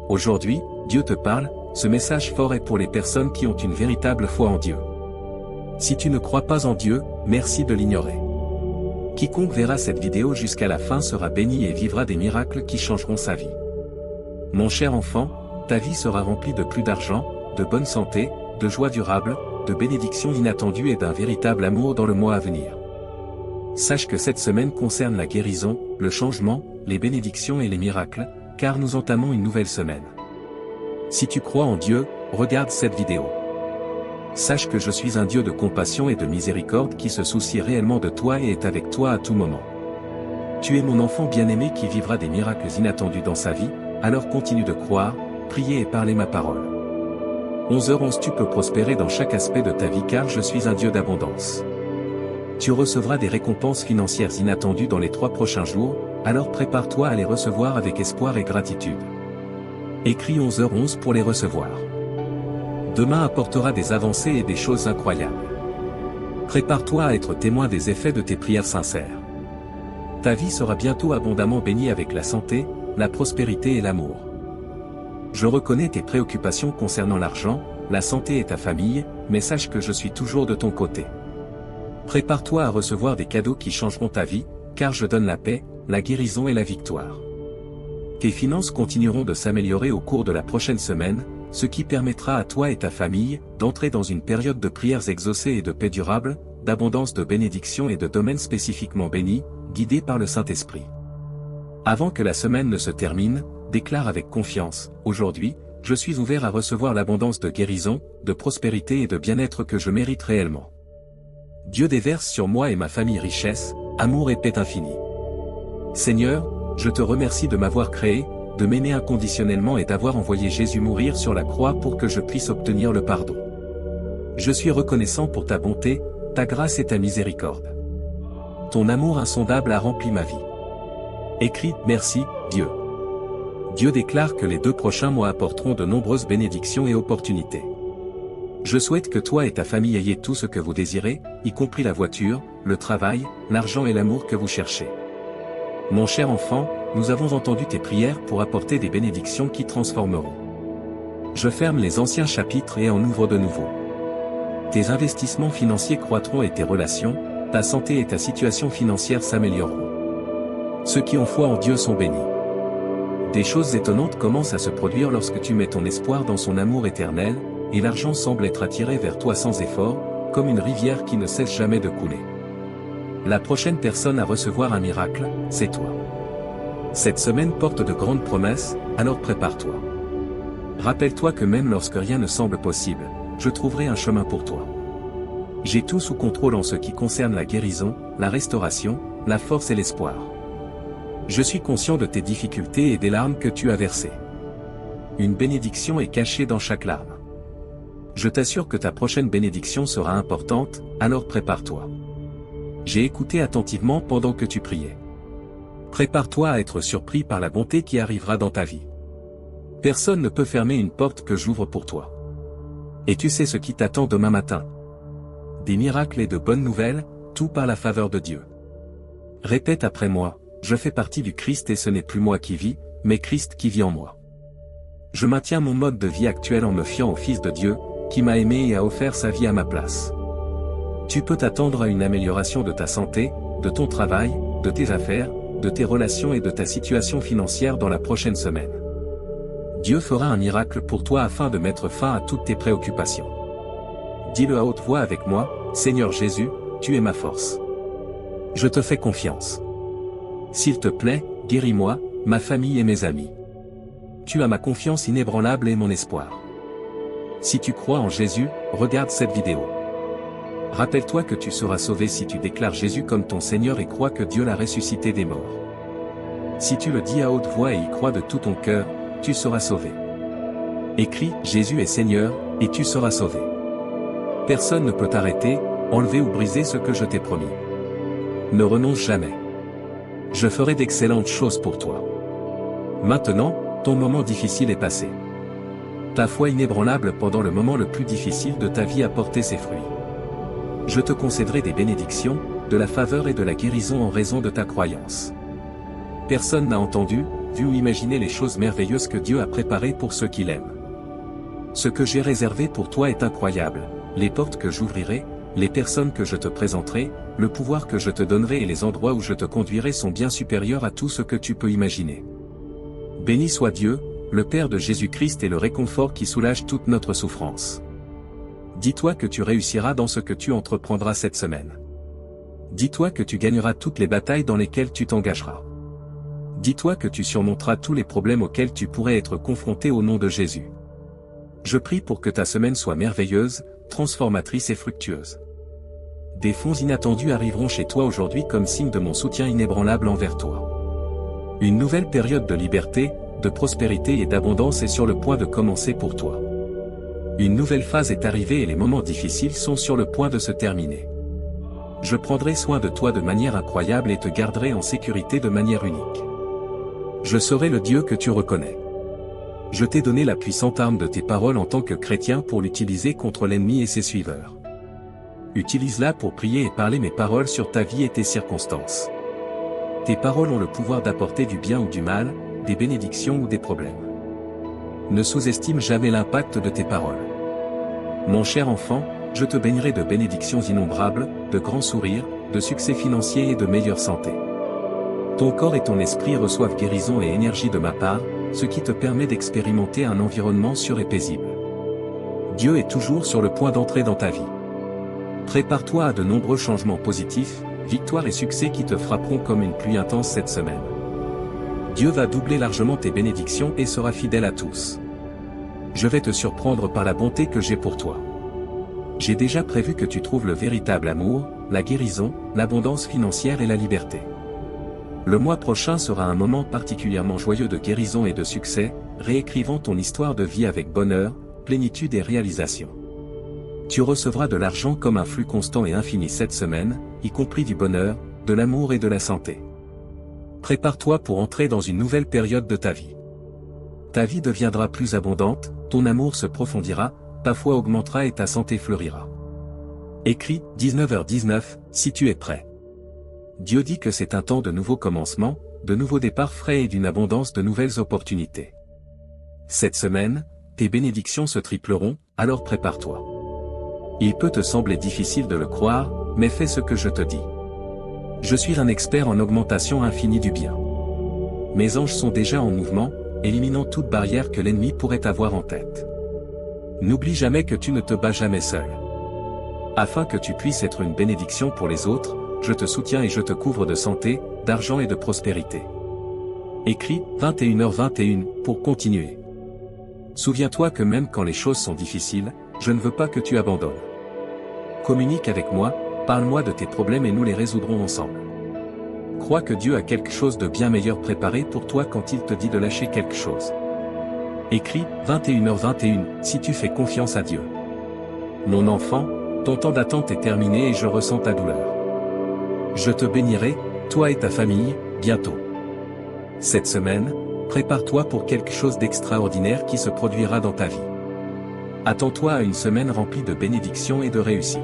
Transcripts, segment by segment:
Aujourd'hui, Dieu te parle, ce message fort est pour les personnes qui ont une véritable foi en Dieu. Si tu ne crois pas en Dieu, merci de l'ignorer. Quiconque verra cette vidéo jusqu'à la fin sera béni et vivra des miracles qui changeront sa vie. Mon cher enfant, ta vie sera remplie de plus d'argent, de bonne santé, de joie durable, de bénédictions inattendues et d'un véritable amour dans le mois à venir. Sache que cette semaine concerne la guérison, le changement, les bénédictions et les miracles, car nous entamons une nouvelle semaine. Si tu crois en Dieu, regarde cette vidéo. Sache que je suis un Dieu de compassion et de miséricorde qui se soucie réellement de toi et est avec toi à tout moment. Tu es mon enfant bien-aimé qui vivra des miracles inattendus dans sa vie, alors continue de croire, prier et parler ma parole. 11h11 Tu peux prospérer dans chaque aspect de ta vie car je suis un Dieu d'abondance. Tu recevras des récompenses financières inattendues dans les 3 prochains jours, alors prépare-toi à les recevoir avec espoir et gratitude. Écris 11h11 pour les recevoir. Demain apportera des avancées et des choses incroyables. Prépare-toi à être témoin des effets de tes prières sincères. Ta vie sera bientôt abondamment bénie avec la santé, la prospérité et l'amour. Je reconnais tes préoccupations concernant l'argent, la santé et ta famille, mais sache que je suis toujours de ton côté. Prépare-toi à recevoir des cadeaux qui changeront ta vie, car je donne la paix, la guérison et la victoire. Tes finances continueront de s'améliorer au cours de la prochaine semaine, ce qui permettra à toi et ta famille d'entrer dans une période de prières exaucées et de paix durable, d'abondance de bénédictions et de domaines spécifiquement bénis, guidés par le Saint-Esprit. Avant que la semaine ne se termine, déclare avec confiance, aujourd'hui, je suis ouvert à recevoir l'abondance de guérison, de prospérité et de bien-être que je mérite réellement. Dieu déverse sur moi et ma famille richesse, amour et paix infinie. Seigneur, je te remercie de m'avoir créé, de m'aimer inconditionnellement et d'avoir envoyé Jésus mourir sur la croix pour que je puisse obtenir le pardon. Je suis reconnaissant pour ta bonté, ta grâce et ta miséricorde. Ton amour insondable a rempli ma vie. Écris, merci, Dieu. Dieu déclare que les 2 prochains mois apporteront de nombreuses bénédictions et opportunités. Je souhaite que toi et ta famille ayez tout ce que vous désirez, y compris la voiture, le travail, l'argent et l'amour que vous cherchez. Mon cher enfant, nous avons entendu tes prières pour apporter des bénédictions qui transformeront. Je ferme les anciens chapitres et en ouvre de nouveaux. Tes investissements financiers croîtront et tes relations, ta santé et ta situation financière s'amélioreront. Ceux qui ont foi en Dieu sont bénis. Des choses étonnantes commencent à se produire lorsque tu mets ton espoir dans son amour éternel, et l'argent semble être attiré vers toi sans effort, comme une rivière qui ne cesse jamais de couler. La prochaine personne à recevoir un miracle, c'est toi. Cette semaine porte de grandes promesses, alors prépare-toi. Rappelle-toi que même lorsque rien ne semble possible, je trouverai un chemin pour toi. J'ai tout sous contrôle en ce qui concerne la guérison, la restauration, la force et l'espoir. Je suis conscient de tes difficultés et des larmes que tu as versées. Une bénédiction est cachée dans chaque larme. Je t'assure que ta prochaine bénédiction sera importante, alors prépare-toi. J'ai écouté attentivement pendant que tu priais. Prépare-toi à être surpris par la bonté qui arrivera dans ta vie. Personne ne peut fermer une porte que j'ouvre pour toi. Et tu sais ce qui t'attend demain matin. Des miracles et de bonnes nouvelles, tout par la faveur de Dieu. Répète après moi, je fais partie du Christ et ce n'est plus moi qui vis, mais Christ qui vit en moi. Je maintiens mon mode de vie actuel en me fiant au Fils de Dieu, qui m'a aimé et a offert sa vie à ma place. Tu peux t'attendre à une amélioration de ta santé, de ton travail, de tes affaires, de tes relations et de ta situation financière dans la prochaine semaine. Dieu fera un miracle pour toi afin de mettre fin à toutes tes préoccupations. Dis-le à haute voix avec moi, Seigneur Jésus, tu es ma force. Je te fais confiance. S'il te plaît, guéris-moi, ma famille et mes amis. Tu as ma confiance inébranlable et mon espoir. Si tu crois en Jésus, regarde cette vidéo. Rappelle-toi que tu seras sauvé si tu déclares Jésus comme ton Seigneur et crois que Dieu l'a ressuscité des morts. Si tu le dis à haute voix et y crois de tout ton cœur, tu seras sauvé. Écris « Jésus est Seigneur » et tu seras sauvé. Personne ne peut t'arrêter, enlever ou briser ce que je t'ai promis. Ne renonce jamais. Je ferai d'excellentes choses pour toi. Maintenant, ton moment difficile est passé. Ta foi inébranlable pendant le moment le plus difficile de ta vie a porté ses fruits. Je te concéderai des bénédictions, de la faveur et de la guérison en raison de ta croyance. Personne n'a entendu, vu ou imaginé les choses merveilleuses que Dieu a préparées pour ceux qui l'aiment. Ce que j'ai réservé pour toi est incroyable, les portes que j'ouvrirai, les personnes que je te présenterai, le pouvoir que je te donnerai et les endroits où je te conduirai sont bien supérieurs à tout ce que tu peux imaginer. Béni soit Dieu, le Père de Jésus-Christ et le réconfort qui soulage toute notre souffrance. Dis-toi que tu réussiras dans ce que tu entreprendras cette semaine. Dis-toi que tu gagneras toutes les batailles dans lesquelles tu t'engageras. Dis-toi que tu surmonteras tous les problèmes auxquels tu pourrais être confronté au nom de Jésus. Je prie pour que ta semaine soit merveilleuse, transformatrice et fructueuse. Des fonds inattendus arriveront chez toi aujourd'hui comme signe de mon soutien inébranlable envers toi. Une nouvelle période de liberté, de prospérité et d'abondance est sur le point de commencer pour toi. Une nouvelle phase est arrivée et les moments difficiles sont sur le point de se terminer. Je prendrai soin de toi de manière incroyable et te garderai en sécurité de manière unique. Je serai le Dieu que tu reconnais. Je t'ai donné la puissante arme de tes paroles en tant que chrétien pour l'utiliser contre l'ennemi et ses suiveurs. Utilise-la pour prier et parler mes paroles sur ta vie et tes circonstances. Tes paroles ont le pouvoir d'apporter du bien ou du mal, des bénédictions ou des problèmes. Ne sous-estime jamais l'impact de tes paroles. Mon cher enfant, je te baignerai de bénédictions innombrables, de grands sourires, de succès financiers et de meilleure santé. Ton corps et ton esprit reçoivent guérison et énergie de ma part, ce qui te permet d'expérimenter un environnement sûr et paisible. Dieu est toujours sur le point d'entrer dans ta vie. Prépare-toi à de nombreux changements positifs, victoires et succès qui te frapperont comme une pluie intense cette semaine. Dieu va doubler largement tes bénédictions et sera fidèle à tous. Je vais te surprendre par la bonté que j'ai pour toi. J'ai déjà prévu que tu trouves le véritable amour, la guérison, l'abondance financière et la liberté. Le mois prochain sera un moment particulièrement joyeux de guérison et de succès, réécrivant ton histoire de vie avec bonheur, plénitude et réalisation. Tu recevras de l'argent comme un flux constant et infini cette semaine, y compris du bonheur, de l'amour et de la santé. Prépare-toi pour entrer dans une nouvelle période de ta vie. Ta vie deviendra plus abondante, ton amour se profondira, ta foi augmentera et ta santé fleurira. Écrit, 19h19, si tu es prêt. Dieu dit que c'est un temps de nouveaux commencements, de nouveaux départs frais et d'une abondance de nouvelles opportunités. Cette semaine, tes bénédictions se tripleront, alors prépare-toi. Il peut te sembler difficile de le croire, mais fais ce que je te dis. Je suis un expert en augmentation infinie du bien. Mes anges sont déjà en mouvement, éliminant toute barrière que l'ennemi pourrait avoir en tête. N'oublie jamais que tu ne te bats jamais seul. Afin que tu puisses être une bénédiction pour les autres, je te soutiens et je te couvre de santé, d'argent et de prospérité. Écrit, 21h21, pour continuer. Souviens-toi que même quand les choses sont difficiles, je ne veux pas que tu abandonnes. Communique avec moi, parle-moi de tes problèmes et nous les résoudrons ensemble. Crois que Dieu a quelque chose de bien meilleur préparé pour toi quand il te dit de lâcher quelque chose. Écrit, 21h21, si tu fais confiance à Dieu. Mon enfant, ton temps d'attente est terminé et je ressens ta douleur. Je te bénirai, toi et ta famille, bientôt. Cette semaine, prépare-toi pour quelque chose d'extraordinaire qui se produira dans ta vie. Attends-toi à une semaine remplie de bénédictions et de réussite.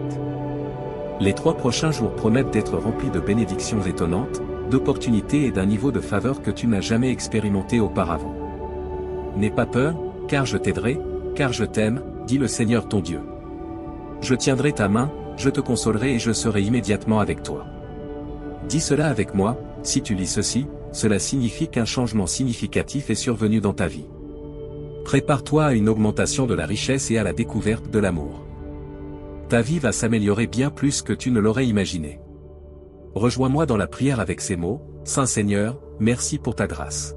Les 3 prochains jours promettent d'être remplis de bénédictions étonnantes, d'opportunités et d'un niveau de faveur que tu n'as jamais expérimenté auparavant. N'aie pas peur, car je t'aiderai, car je t'aime, dit le Seigneur ton Dieu. Je tiendrai ta main, je te consolerai et je serai immédiatement avec toi. Dis cela avec moi, si tu lis ceci, cela signifie qu'un changement significatif est survenu dans ta vie. Prépare-toi à une augmentation de la richesse et à la découverte de l'amour. Ta vie va s'améliorer bien plus que tu ne l'aurais imaginé. Rejoins-moi dans la prière avec ces mots, Saint Seigneur, merci pour ta grâce.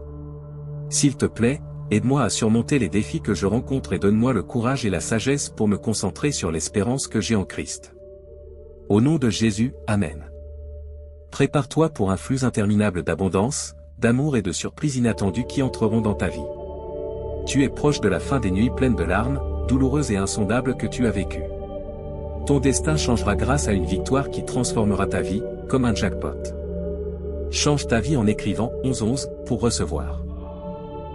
S'il te plaît, aide-moi à surmonter les défis que je rencontre et donne-moi le courage et la sagesse pour me concentrer sur l'espérance que j'ai en Christ. Au nom de Jésus, Amen. Prépare-toi pour un flux interminable d'abondance, d'amour et de surprises inattendues qui entreront dans ta vie. Tu es proche de la fin des nuits pleines de larmes, douloureuses et insondables que tu as vécues. Ton destin changera grâce à une victoire qui transformera ta vie, comme un jackpot. Change ta vie en écrivant 11 pour recevoir.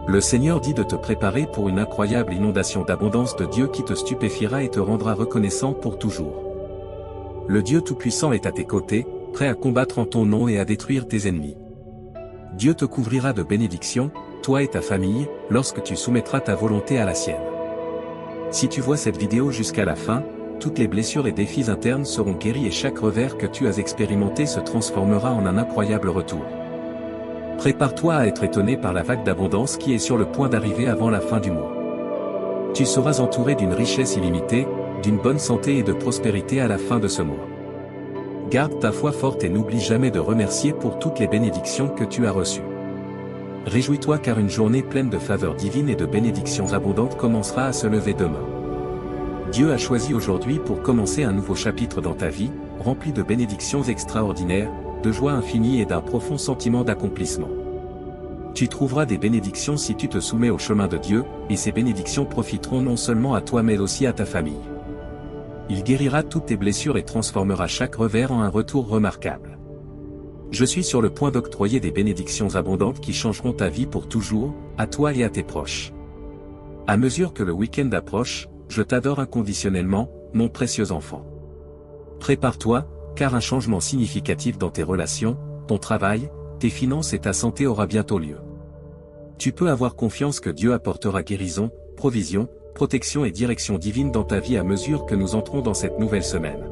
Le Seigneur dit de te préparer pour une incroyable inondation d'abondance de Dieu qui te stupéfiera et te rendra reconnaissant pour toujours. Le Dieu Tout-Puissant est à tes côtés, prêt à combattre en ton nom et à détruire tes ennemis. Dieu te couvrira de bénédictions, toi et ta famille, lorsque tu soumettras ta volonté à la sienne. Si tu vois cette vidéo jusqu'à la fin, toutes les blessures et défis internes seront guéris et chaque revers que tu as expérimenté se transformera en un incroyable retour. Prépare-toi à être étonné par la vague d'abondance qui est sur le point d'arriver avant la fin du mois. Tu seras entouré d'une richesse illimitée, d'une bonne santé et de prospérité à la fin de ce mois. Garde ta foi forte et n'oublie jamais de remercier pour toutes les bénédictions que tu as reçues. Réjouis-toi car une journée pleine de faveurs divines et de bénédictions abondantes commencera à se lever demain. Dieu a choisi aujourd'hui pour commencer un nouveau chapitre dans ta vie, rempli de bénédictions extraordinaires, de joie infinie et d'un profond sentiment d'accomplissement. Tu trouveras des bénédictions si tu te soumets au chemin de Dieu, et ces bénédictions profiteront non seulement à toi mais aussi à ta famille. Il guérira toutes tes blessures et transformera chaque revers en un retour remarquable. Je suis sur le point d'octroyer des bénédictions abondantes qui changeront ta vie pour toujours, à toi et à tes proches. À mesure que le week-end approche, je t'adore inconditionnellement, mon précieux enfant. Prépare-toi, car un changement significatif dans tes relations, ton travail, tes finances et ta santé aura bientôt lieu. Tu peux avoir confiance que Dieu apportera guérison, provision, protection et direction divine dans ta vie à mesure que nous entrons dans cette nouvelle semaine.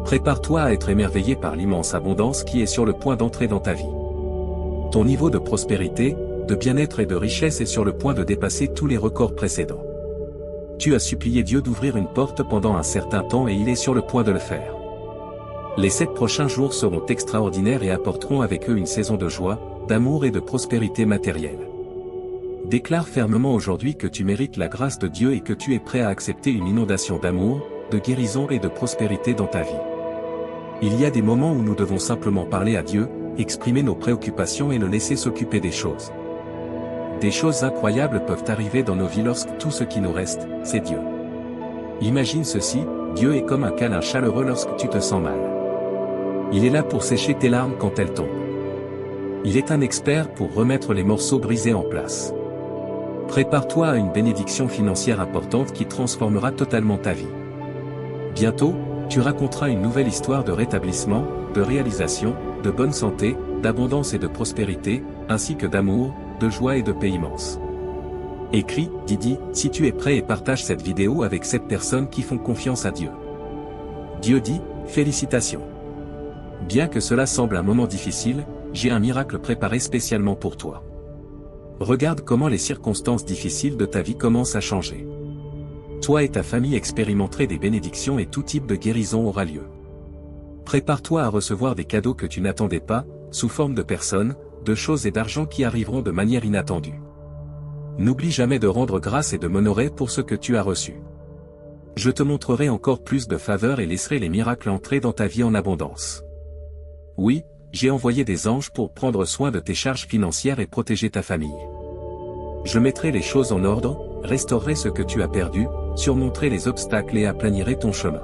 Prépare-toi à être émerveillé par l'immense abondance qui est sur le point d'entrer dans ta vie. Ton niveau de prospérité, de bien-être et de richesse est sur le point de dépasser tous les records précédents. Tu as supplié Dieu d'ouvrir une porte pendant un certain temps et il est sur le point de le faire. Les 7 prochains jours seront extraordinaires et apporteront avec eux une saison de joie, d'amour et de prospérité matérielle. Déclare fermement aujourd'hui que tu mérites la grâce de Dieu et que tu es prêt à accepter une inondation d'amour, de guérison et de prospérité dans ta vie. Il y a des moments où nous devons simplement parler à Dieu, exprimer nos préoccupations et le laisser s'occuper des choses. Des choses incroyables peuvent arriver dans nos vies lorsque tout ce qui nous reste, c'est Dieu. Imagine ceci, Dieu est comme un câlin chaleureux lorsque tu te sens mal. Il est là pour sécher tes larmes quand elles tombent. Il est un expert pour remettre les morceaux brisés en place. Prépare-toi à une bénédiction financière importante qui transformera totalement ta vie. Bientôt, tu raconteras une nouvelle histoire de rétablissement, de réalisation, de bonne santé, d'abondance et de prospérité, ainsi que d'amour, de joie et de paix immense. Écris, Didi, si tu es prêt et partage cette vidéo avec 7 personnes qui font confiance à Dieu. Dieu dit, félicitations. Bien que cela semble un moment difficile, j'ai un miracle préparé spécialement pour toi. Regarde comment les circonstances difficiles de ta vie commencent à changer. Toi et ta famille expérimenterez des bénédictions et tout type de guérison aura lieu. Prépare-toi à recevoir des cadeaux que tu n'attendais pas, sous forme de personnes, de choses et d'argent qui arriveront de manière inattendue. N'oublie jamais de rendre grâce et de m'honorer pour ce que tu as reçu. Je te montrerai encore plus de faveurs et laisserai les miracles entrer dans ta vie en abondance. Oui, j'ai envoyé des anges pour prendre soin de tes charges financières et protéger ta famille. Je mettrai les choses en ordre, restaurerai ce que tu as perdu, surmonterai les obstacles et aplanirai ton chemin.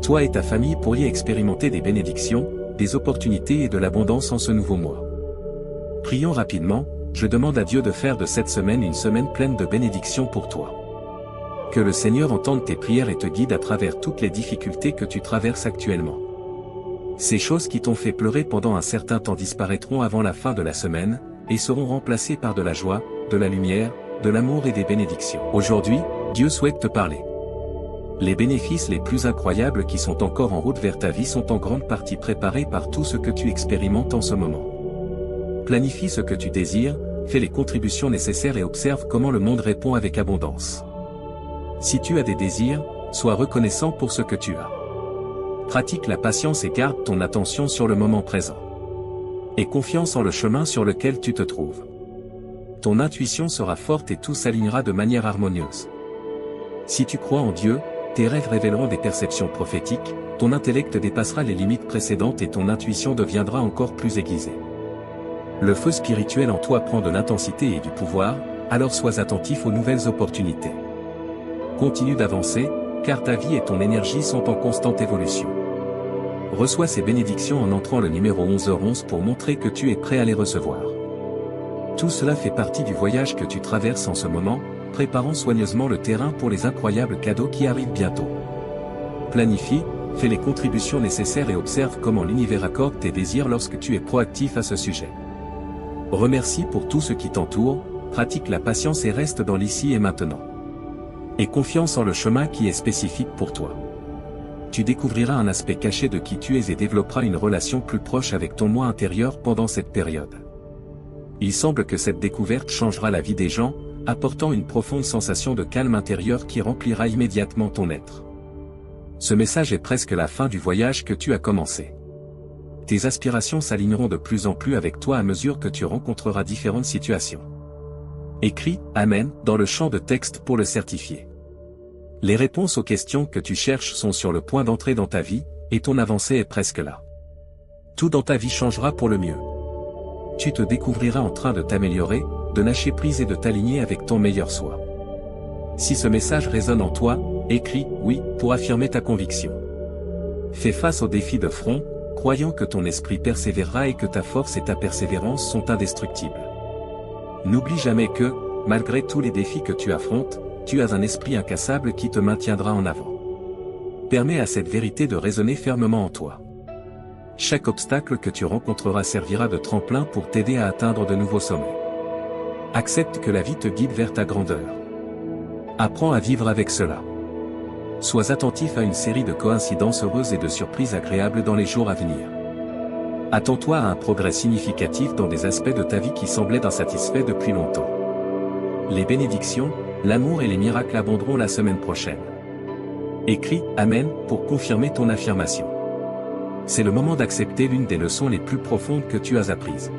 Toi et ta famille pourriez expérimenter des bénédictions, des opportunités et de l'abondance en ce nouveau mois. Prions rapidement, je demande à Dieu de faire de cette semaine une semaine pleine de bénédictions pour toi. Que le Seigneur entende tes prières et te guide à travers toutes les difficultés que tu traverses actuellement. Ces choses qui t'ont fait pleurer pendant un certain temps disparaîtront avant la fin de la semaine, et seront remplacées par de la joie, de la lumière, de l'amour et des bénédictions. Aujourd'hui, Dieu souhaite te parler. Les bénéfices les plus incroyables qui sont encore en route vers ta vie sont en grande partie préparés par tout ce que tu expérimentes en ce moment. Planifie ce que tu désires, fais les contributions nécessaires et observe comment le monde répond avec abondance. Si tu as des désirs, sois reconnaissant pour ce que tu as. Pratique la patience et garde ton attention sur le moment présent. Aie confiance en le chemin sur lequel tu te trouves. Ton intuition sera forte et tout s'alignera de manière harmonieuse. Si tu crois en Dieu, tes rêves révéleront des perceptions prophétiques, ton intellect dépassera les limites précédentes et ton intuition deviendra encore plus aiguisée. Le feu spirituel en toi prend de l'intensité et du pouvoir, alors sois attentif aux nouvelles opportunités. Continue d'avancer, car ta vie et ton énergie sont en constante évolution. Reçois ces bénédictions en entrant le numéro 11h11 pour montrer que tu es prêt à les recevoir. Tout cela fait partie du voyage que tu traverses en ce moment, préparant soigneusement le terrain pour les incroyables cadeaux qui arrivent bientôt. Planifie, fais les contributions nécessaires et observe comment l'univers accorde tes désirs lorsque tu es proactif à ce sujet. Remercie pour tout ce qui t'entoure, pratique la patience et reste dans l'ici et maintenant. Aie confiance en le chemin qui est spécifique pour toi. Tu découvriras un aspect caché de qui tu es et développeras une relation plus proche avec ton moi intérieur pendant cette période. Il semble que cette découverte changera la vie des gens, apportant une profonde sensation de calme intérieur qui remplira immédiatement ton être. Ce message est presque la fin du voyage que tu as commencé. Tes aspirations s'aligneront de plus en plus avec toi à mesure que tu rencontreras différentes situations. Écris « Amen » dans le champ de texte pour le certifier. Les réponses aux questions que tu cherches sont sur le point d'entrer dans ta vie, et ton avancée est presque là. Tout dans ta vie changera pour le mieux. Tu te découvriras en train de t'améliorer, de lâcher prise et de t'aligner avec ton meilleur soi. Si ce message résonne en toi, écris « Oui » pour affirmer ta conviction. Fais face aux défis de front, croyant que ton esprit persévérera et que ta force et ta persévérance sont indestructibles. N'oublie jamais que, malgré tous les défis que tu affrontes, tu as un esprit incassable qui te maintiendra en avant. Permets à cette vérité de résonner fermement en toi. Chaque obstacle que tu rencontreras servira de tremplin pour t'aider à atteindre de nouveaux sommets. Accepte que la vie te guide vers ta grandeur. Apprends à vivre avec cela. Sois attentif à une série de coïncidences heureuses et de surprises agréables dans les jours à venir. Attends-toi à un progrès significatif dans des aspects de ta vie qui semblaient insatisfaits depuis longtemps. Les bénédictions, l'amour et les miracles abonderont la semaine prochaine. Écris « Amen » pour confirmer ton affirmation. C'est le moment d'accepter l'une des leçons les plus profondes que tu as apprises.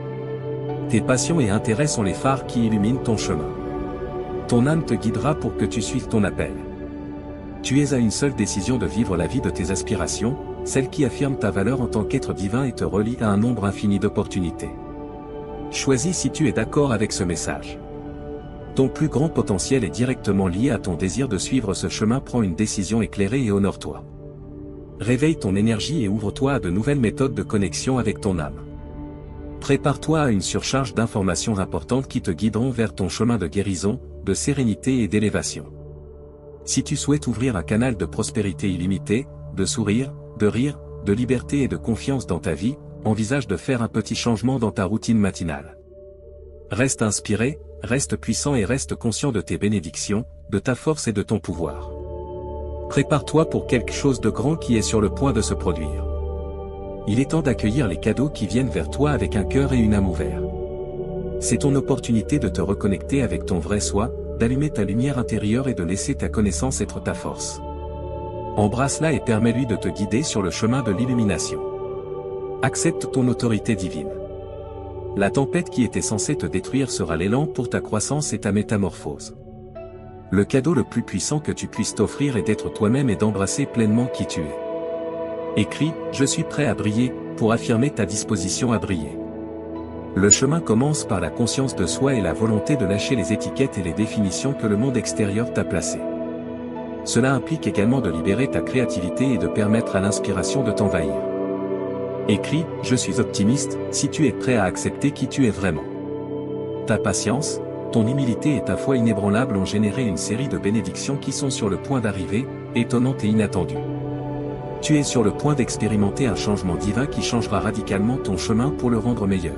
Tes passions et intérêts sont les phares qui illuminent ton chemin. Ton âme te guidera pour que tu suives ton appel. Tu es à une seule décision de vivre la vie de tes aspirations, celle qui affirme ta valeur en tant qu'être divin et te relie à un nombre infini d'opportunités. Choisis si tu es d'accord avec ce message. Ton plus grand potentiel est directement lié à ton désir de suivre ce chemin. Prends une décision éclairée et honore-toi. Réveille ton énergie et ouvre-toi à de nouvelles méthodes de connexion avec ton âme. Prépare-toi à une surcharge d'informations importantes qui te guideront vers ton chemin de guérison, de sérénité et d'élévation. Si tu souhaites ouvrir un canal de prospérité illimitée, de sourire, de rire, de liberté et de confiance dans ta vie, envisage de faire un petit changement dans ta routine matinale. Reste inspiré, reste puissant et reste conscient de tes bénédictions, de ta force et de ton pouvoir. Prépare-toi pour quelque chose de grand qui est sur le point de se produire. Il est temps d'accueillir les cadeaux qui viennent vers toi avec un cœur et une âme ouverts. C'est ton opportunité de te reconnecter avec ton vrai soi, d'allumer ta lumière intérieure et de laisser ta connaissance être ta force. Embrasse-la et permets-lui de te guider sur le chemin de l'illumination. Accepte ton autorité divine. La tempête qui était censée te détruire sera l'élan pour ta croissance et ta métamorphose. Le cadeau le plus puissant que tu puisses t'offrir est d'être toi-même et d'embrasser pleinement qui tu es. Écris « Je suis prêt à briller » pour affirmer ta disposition à briller. Le chemin commence par la conscience de soi et la volonté de lâcher les étiquettes et les définitions que le monde extérieur t'a placées. Cela implique également de libérer ta créativité et de permettre à l'inspiration de t'envahir. Écris « Je suis optimiste » si tu es prêt à accepter qui tu es vraiment. Ta patience, ton humilité et ta foi inébranlable ont généré une série de bénédictions qui sont sur le point d'arriver, étonnantes et inattendues. Tu es sur le point d'expérimenter un changement divin qui changera radicalement ton chemin pour le rendre meilleur.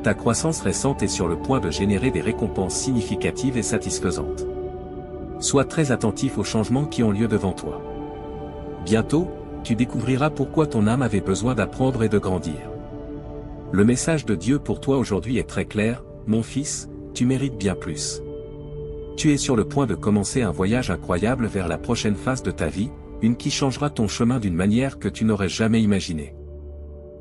Ta croissance récente est sur le point de générer des récompenses significatives et satisfaisantes. Sois très attentif aux changements qui ont lieu devant toi. Bientôt, tu découvriras pourquoi ton âme avait besoin d'apprendre et de grandir. Le message de Dieu pour toi aujourd'hui est très clair, mon fils, tu mérites bien plus. Tu es sur le point de commencer un voyage incroyable vers la prochaine phase de ta vie, une qui changera ton chemin d'une manière que tu n'aurais jamais imaginée.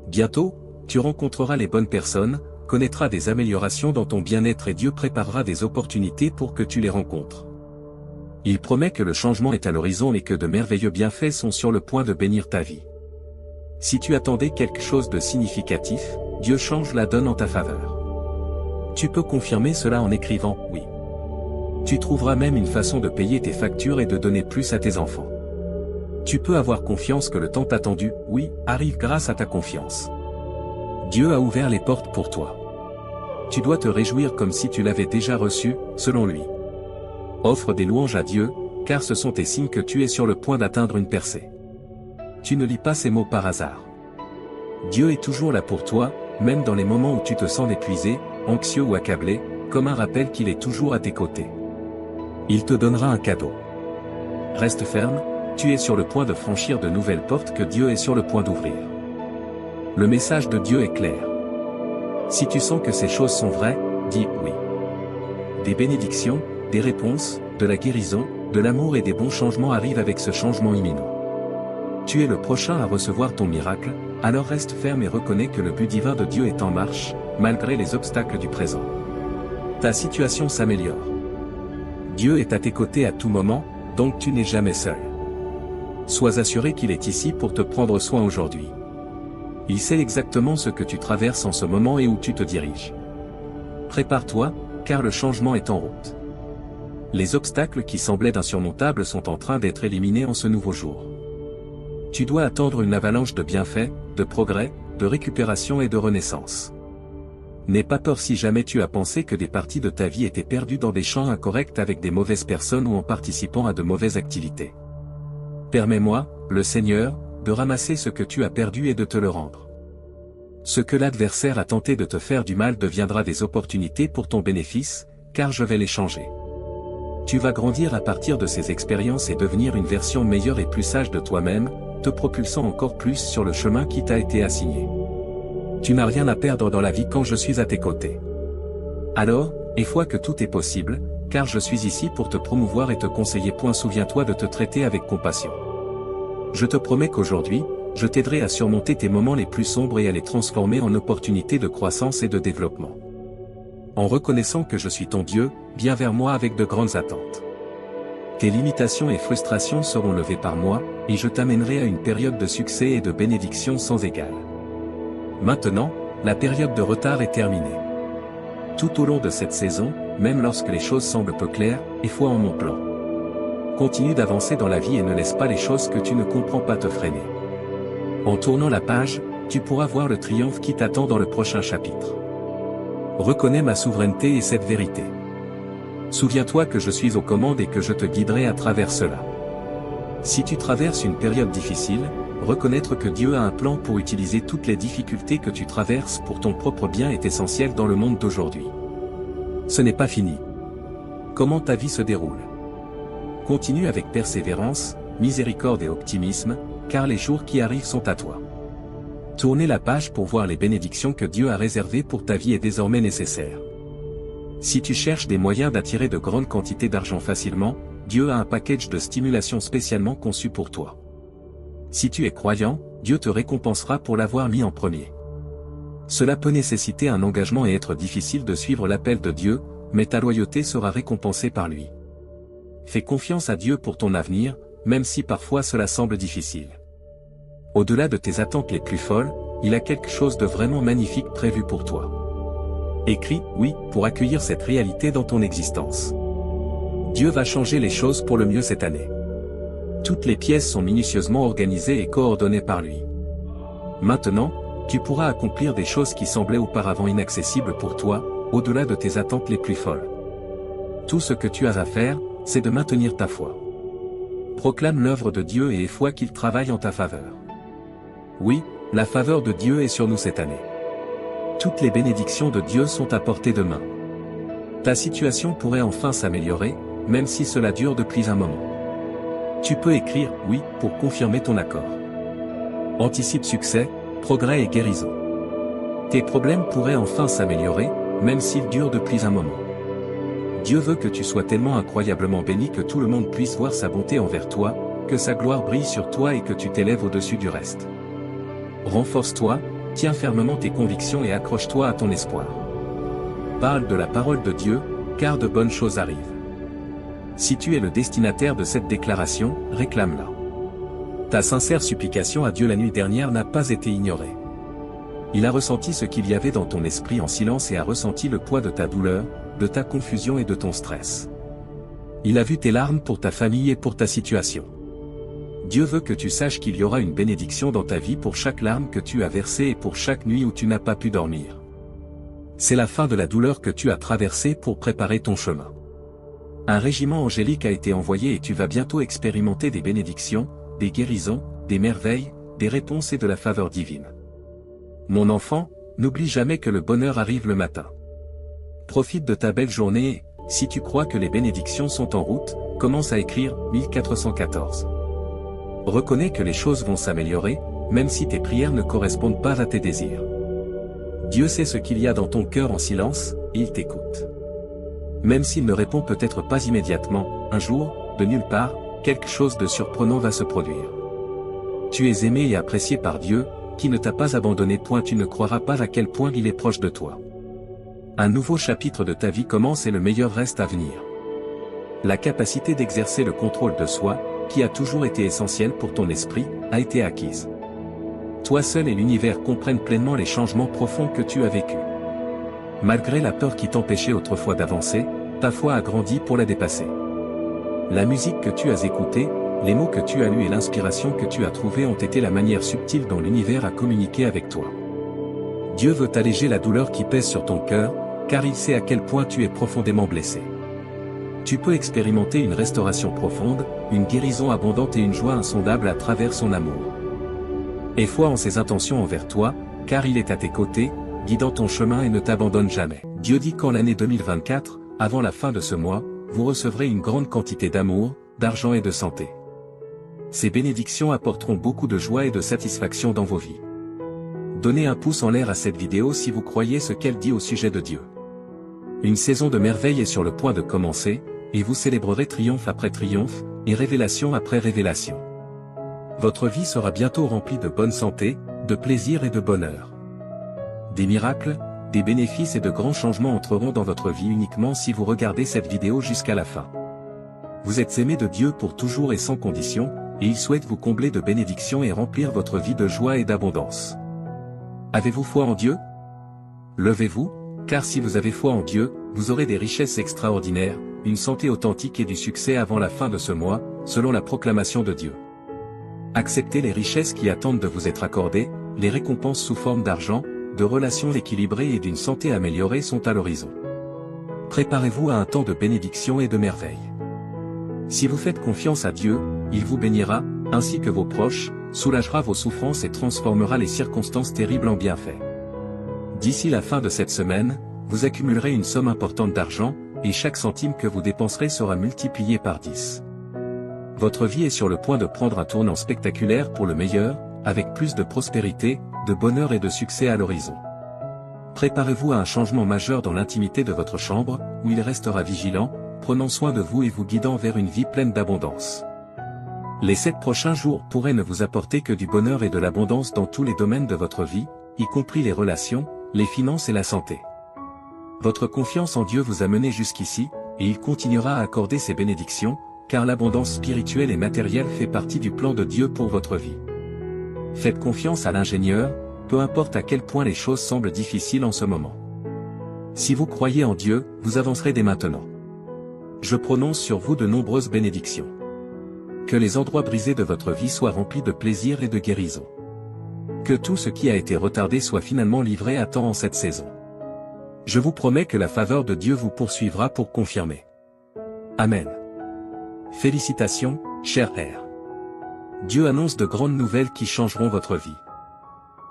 Bientôt, tu rencontreras les bonnes personnes, connaîtras des améliorations dans ton bien-être et Dieu préparera des opportunités pour que tu les rencontres. Il promet que le changement est à l'horizon et que de merveilleux bienfaits sont sur le point de bénir ta vie. Si tu attendais quelque chose de significatif, Dieu change la donne en ta faveur. Tu peux confirmer cela en écrivant « oui ». Tu trouveras même une façon de payer tes factures et de donner plus à tes enfants. Tu peux avoir confiance que le tant attendu « oui » arrive grâce à ta confiance. Dieu a ouvert les portes pour toi. Tu dois te réjouir comme si tu l'avais déjà reçu, selon lui. Offre des louanges à Dieu, car ce sont tes signes que tu es sur le point d'atteindre une percée. Tu ne lis pas ces mots par hasard. Dieu est toujours là pour toi, même dans les moments où tu te sens épuisé, anxieux ou accablé, comme un rappel qu'il est toujours à tes côtés. Il te donnera un cadeau. Reste ferme, tu es sur le point de franchir de nouvelles portes que Dieu est sur le point d'ouvrir. Le message de Dieu est clair. Si tu sens que ces choses sont vraies, dis oui. Des bénédictions, des réponses, de la guérison, de l'amour et des bons changements arrivent avec ce changement imminent. Tu es le prochain à recevoir ton miracle, alors reste ferme et reconnais que le but divin de Dieu est en marche, malgré les obstacles du présent. Ta situation s'améliore. Dieu est à tes côtés à tout moment, donc tu n'es jamais seul. Sois assuré qu'il est ici pour te prendre soin aujourd'hui. Il sait exactement ce que tu traverses en ce moment et où tu te diriges. Prépare-toi, car le changement est en route. Les obstacles qui semblaient insurmontables sont en train d'être éliminés en ce nouveau jour. Tu dois attendre une avalanche de bienfaits, de progrès, de récupération et de renaissance. N'aie pas peur si jamais tu as pensé que des parties de ta vie étaient perdues dans des champs incorrects avec des mauvaises personnes ou en participant à de mauvaises activités. Permets-moi, le Seigneur, de ramasser ce que tu as perdu et de te le rendre. Ce que l'adversaire a tenté de te faire du mal deviendra des opportunités pour ton bénéfice, car je vais les changer. Tu vas grandir à partir de ces expériences et devenir une version meilleure et plus sage de toi-même, te propulsant encore plus sur le chemin qui t'a été assigné. Tu n'as rien à perdre dans la vie quand je suis à tes côtés. Alors, aie foi que tout est possible, car je suis ici pour te promouvoir et te conseiller. Souviens-toi de te traiter avec compassion. Je te promets qu'aujourd'hui, je t'aiderai à surmonter tes moments les plus sombres et à les transformer en opportunités de croissance et de développement. En reconnaissant que je suis ton Dieu, viens vers moi avec de grandes attentes. Tes limitations et frustrations seront levées par moi, et je t'amènerai à une période de succès et de bénédiction sans égale. Maintenant, la période de retard est terminée. Tout au long de cette saison, même lorsque les choses semblent peu claires, aie foi en mon plan. Continue d'avancer dans la vie et ne laisse pas les choses que tu ne comprends pas te freiner. En tournant la page, tu pourras voir le triomphe qui t'attend dans le prochain chapitre. Reconnais ma souveraineté et cette vérité. Souviens-toi que je suis aux commandes et que je te guiderai à travers cela. Si tu traverses une période difficile, reconnaître que Dieu a un plan pour utiliser toutes les difficultés que tu traverses pour ton propre bien est essentiel dans le monde d'aujourd'hui. Ce n'est pas fini. Comment ta vie se déroule? Continue avec persévérance, miséricorde et optimisme, car les jours qui arrivent sont à toi. Tourner la page pour voir les bénédictions que Dieu a réservées pour ta vie est désormais nécessaire. Si tu cherches des moyens d'attirer de grandes quantités d'argent facilement, Dieu a un package de stimulation spécialement conçu pour toi. Si tu es croyant, Dieu te récompensera pour l'avoir mis en premier. Cela peut nécessiter un engagement et être difficile de suivre l'appel de Dieu, mais ta loyauté sera récompensée par lui. Fais confiance à Dieu pour ton avenir, même si parfois cela semble difficile. Au-delà de tes attentes les plus folles, il a quelque chose de vraiment magnifique prévu pour toi. Écris « oui » pour accueillir cette réalité dans ton existence. Dieu va changer les choses pour le mieux cette année. Toutes les pièces sont minutieusement organisées et coordonnées par lui. Maintenant, tu pourras accomplir des choses qui semblaient auparavant inaccessibles pour toi, au-delà de tes attentes les plus folles. Tout ce que tu as à faire, c'est de maintenir ta foi. Proclame l'œuvre de Dieu et aie foi qu'il travaille en ta faveur. Oui, la faveur de Dieu est sur nous cette année. Toutes les bénédictions de Dieu sont à portée de main. Ta situation pourrait enfin s'améliorer, même si cela dure depuis un moment. Tu peux écrire « oui » pour confirmer ton accord. Anticipe succès, progrès et guérison. Tes problèmes pourraient enfin s'améliorer, même s'ils durent depuis un moment. Dieu veut que tu sois tellement incroyablement béni que tout le monde puisse voir sa bonté envers toi, que sa gloire brille sur toi et que tu t'élèves au-dessus du reste. Renforce-toi, tiens fermement tes convictions et accroche-toi à ton espoir. Parle de la parole de Dieu, car de bonnes choses arrivent. Si tu es le destinataire de cette déclaration, réclame-la. Ta sincère supplication à Dieu la nuit dernière n'a pas été ignorée. Il a ressenti ce qu'il y avait dans ton esprit en silence et a ressenti le poids de ta douleur, de ta confusion et de ton stress. Il a vu tes larmes pour ta famille et pour ta situation. Dieu veut que tu saches qu'il y aura une bénédiction dans ta vie pour chaque larme que tu as versée et pour chaque nuit où tu n'as pas pu dormir. C'est la fin de la douleur que tu as traversée pour préparer ton chemin. Un régiment angélique a été envoyé et tu vas bientôt expérimenter des bénédictions, des guérisons, des merveilles, des réponses et de la faveur divine. Mon enfant, N'oublie jamais que le bonheur arrive le matin. Profite de ta belle journée et, si tu crois que les bénédictions sont en route, commence à écrire 1414. Reconnais que les choses vont s'améliorer, même si tes prières ne correspondent pas à tes désirs. Dieu sait ce qu'il y a dans ton cœur en silence, et il t'écoute. Même s'il ne répond peut-être pas immédiatement, un jour, de nulle part, quelque chose de surprenant va se produire. Tu es aimé et apprécié par Dieu, qui ne t'a pas abandonné. Tu ne croiras pas à quel point il est proche de toi. Un nouveau chapitre de ta vie commence et le meilleur reste à venir. La capacité d'exercer le contrôle de soi, qui a toujours été essentielle pour ton esprit, a été acquise. Toi seul et l'univers comprennent pleinement les changements profonds que tu as vécus. Malgré la peur qui t'empêchait autrefois d'avancer, ta foi a grandi pour la dépasser. La musique que tu as écoutée, les mots que tu as lus et l'inspiration que tu as trouvée ont été la manière subtile dont l'univers a communiqué avec toi. Dieu veut alléger la douleur qui pèse sur ton cœur, car il sait à quel point tu es profondément blessé. Tu peux expérimenter une restauration profonde, une guérison abondante et une joie insondable à travers son amour. Aie foi en ses intentions envers toi, car il est à tes côtés, guidant ton chemin et ne t'abandonne jamais. Dieu dit qu'en l'année 2024, avant la fin de ce mois, vous recevrez une grande quantité d'amour, d'argent et de santé. Ces bénédictions apporteront beaucoup de joie et de satisfaction dans vos vies. Donnez un pouce en l'air à cette vidéo si vous croyez ce qu'elle dit au sujet de Dieu. Une saison de merveille est sur le point de commencer, et vous célébrerez triomphe après triomphe, et révélation après révélation. Votre vie sera bientôt remplie de bonne santé, de plaisir et de bonheur. Des miracles, des bénéfices et de grands changements entreront dans votre vie uniquement si vous regardez cette vidéo jusqu'à la fin. Vous êtes aimé de Dieu pour toujours et sans condition, et il souhaite vous combler de bénédictions et remplir votre vie de joie et d'abondance. Avez-vous foi en Dieu? Levez-vous, car si vous avez foi en Dieu, vous aurez des richesses extraordinaires, une santé authentique et du succès avant la fin de ce mois, selon la proclamation de Dieu. Acceptez les richesses qui attendent de vous être accordées, les récompenses sous forme d'argent, de relations équilibrées et d'une santé améliorée sont à l'horizon. Préparez-vous à un temps de bénédiction et de merveille. Si vous faites confiance à Dieu, il vous bénira, ainsi que vos proches, soulagera vos souffrances et transformera les circonstances terribles en bienfaits. D'ici la fin de cette semaine, vous accumulerez une somme importante d'argent, et chaque centime que vous dépenserez sera multiplié par 10. Votre vie est sur le point de prendre un tournant spectaculaire pour le meilleur, avec plus de prospérité, de bonheur et de succès à l'horizon. Préparez-vous à un changement majeur dans l'intimité de votre chambre, où il restera vigilant, prenant soin de vous et vous guidant vers une vie pleine d'abondance. Les 7 prochains jours pourraient ne vous apporter que du bonheur et de l'abondance dans tous les domaines de votre vie, y compris les relations, les finances et la santé. Votre confiance en Dieu vous a mené jusqu'ici, et il continuera à accorder ses bénédictions, car l'abondance spirituelle et matérielle fait partie du plan de Dieu pour votre vie. Faites confiance à l'ingénieur, peu importe à quel point les choses semblent difficiles en ce moment. Si vous croyez en Dieu, vous avancerez dès maintenant. Je prononce sur vous de nombreuses bénédictions. Que les endroits brisés de votre vie soient remplis de plaisir et de guérison. Que tout ce qui a été retardé soit finalement livré à temps en cette saison. Je vous promets que la faveur de Dieu vous poursuivra pour confirmer. Amen. Félicitations, cher R. Dieu annonce de grandes nouvelles qui changeront votre vie.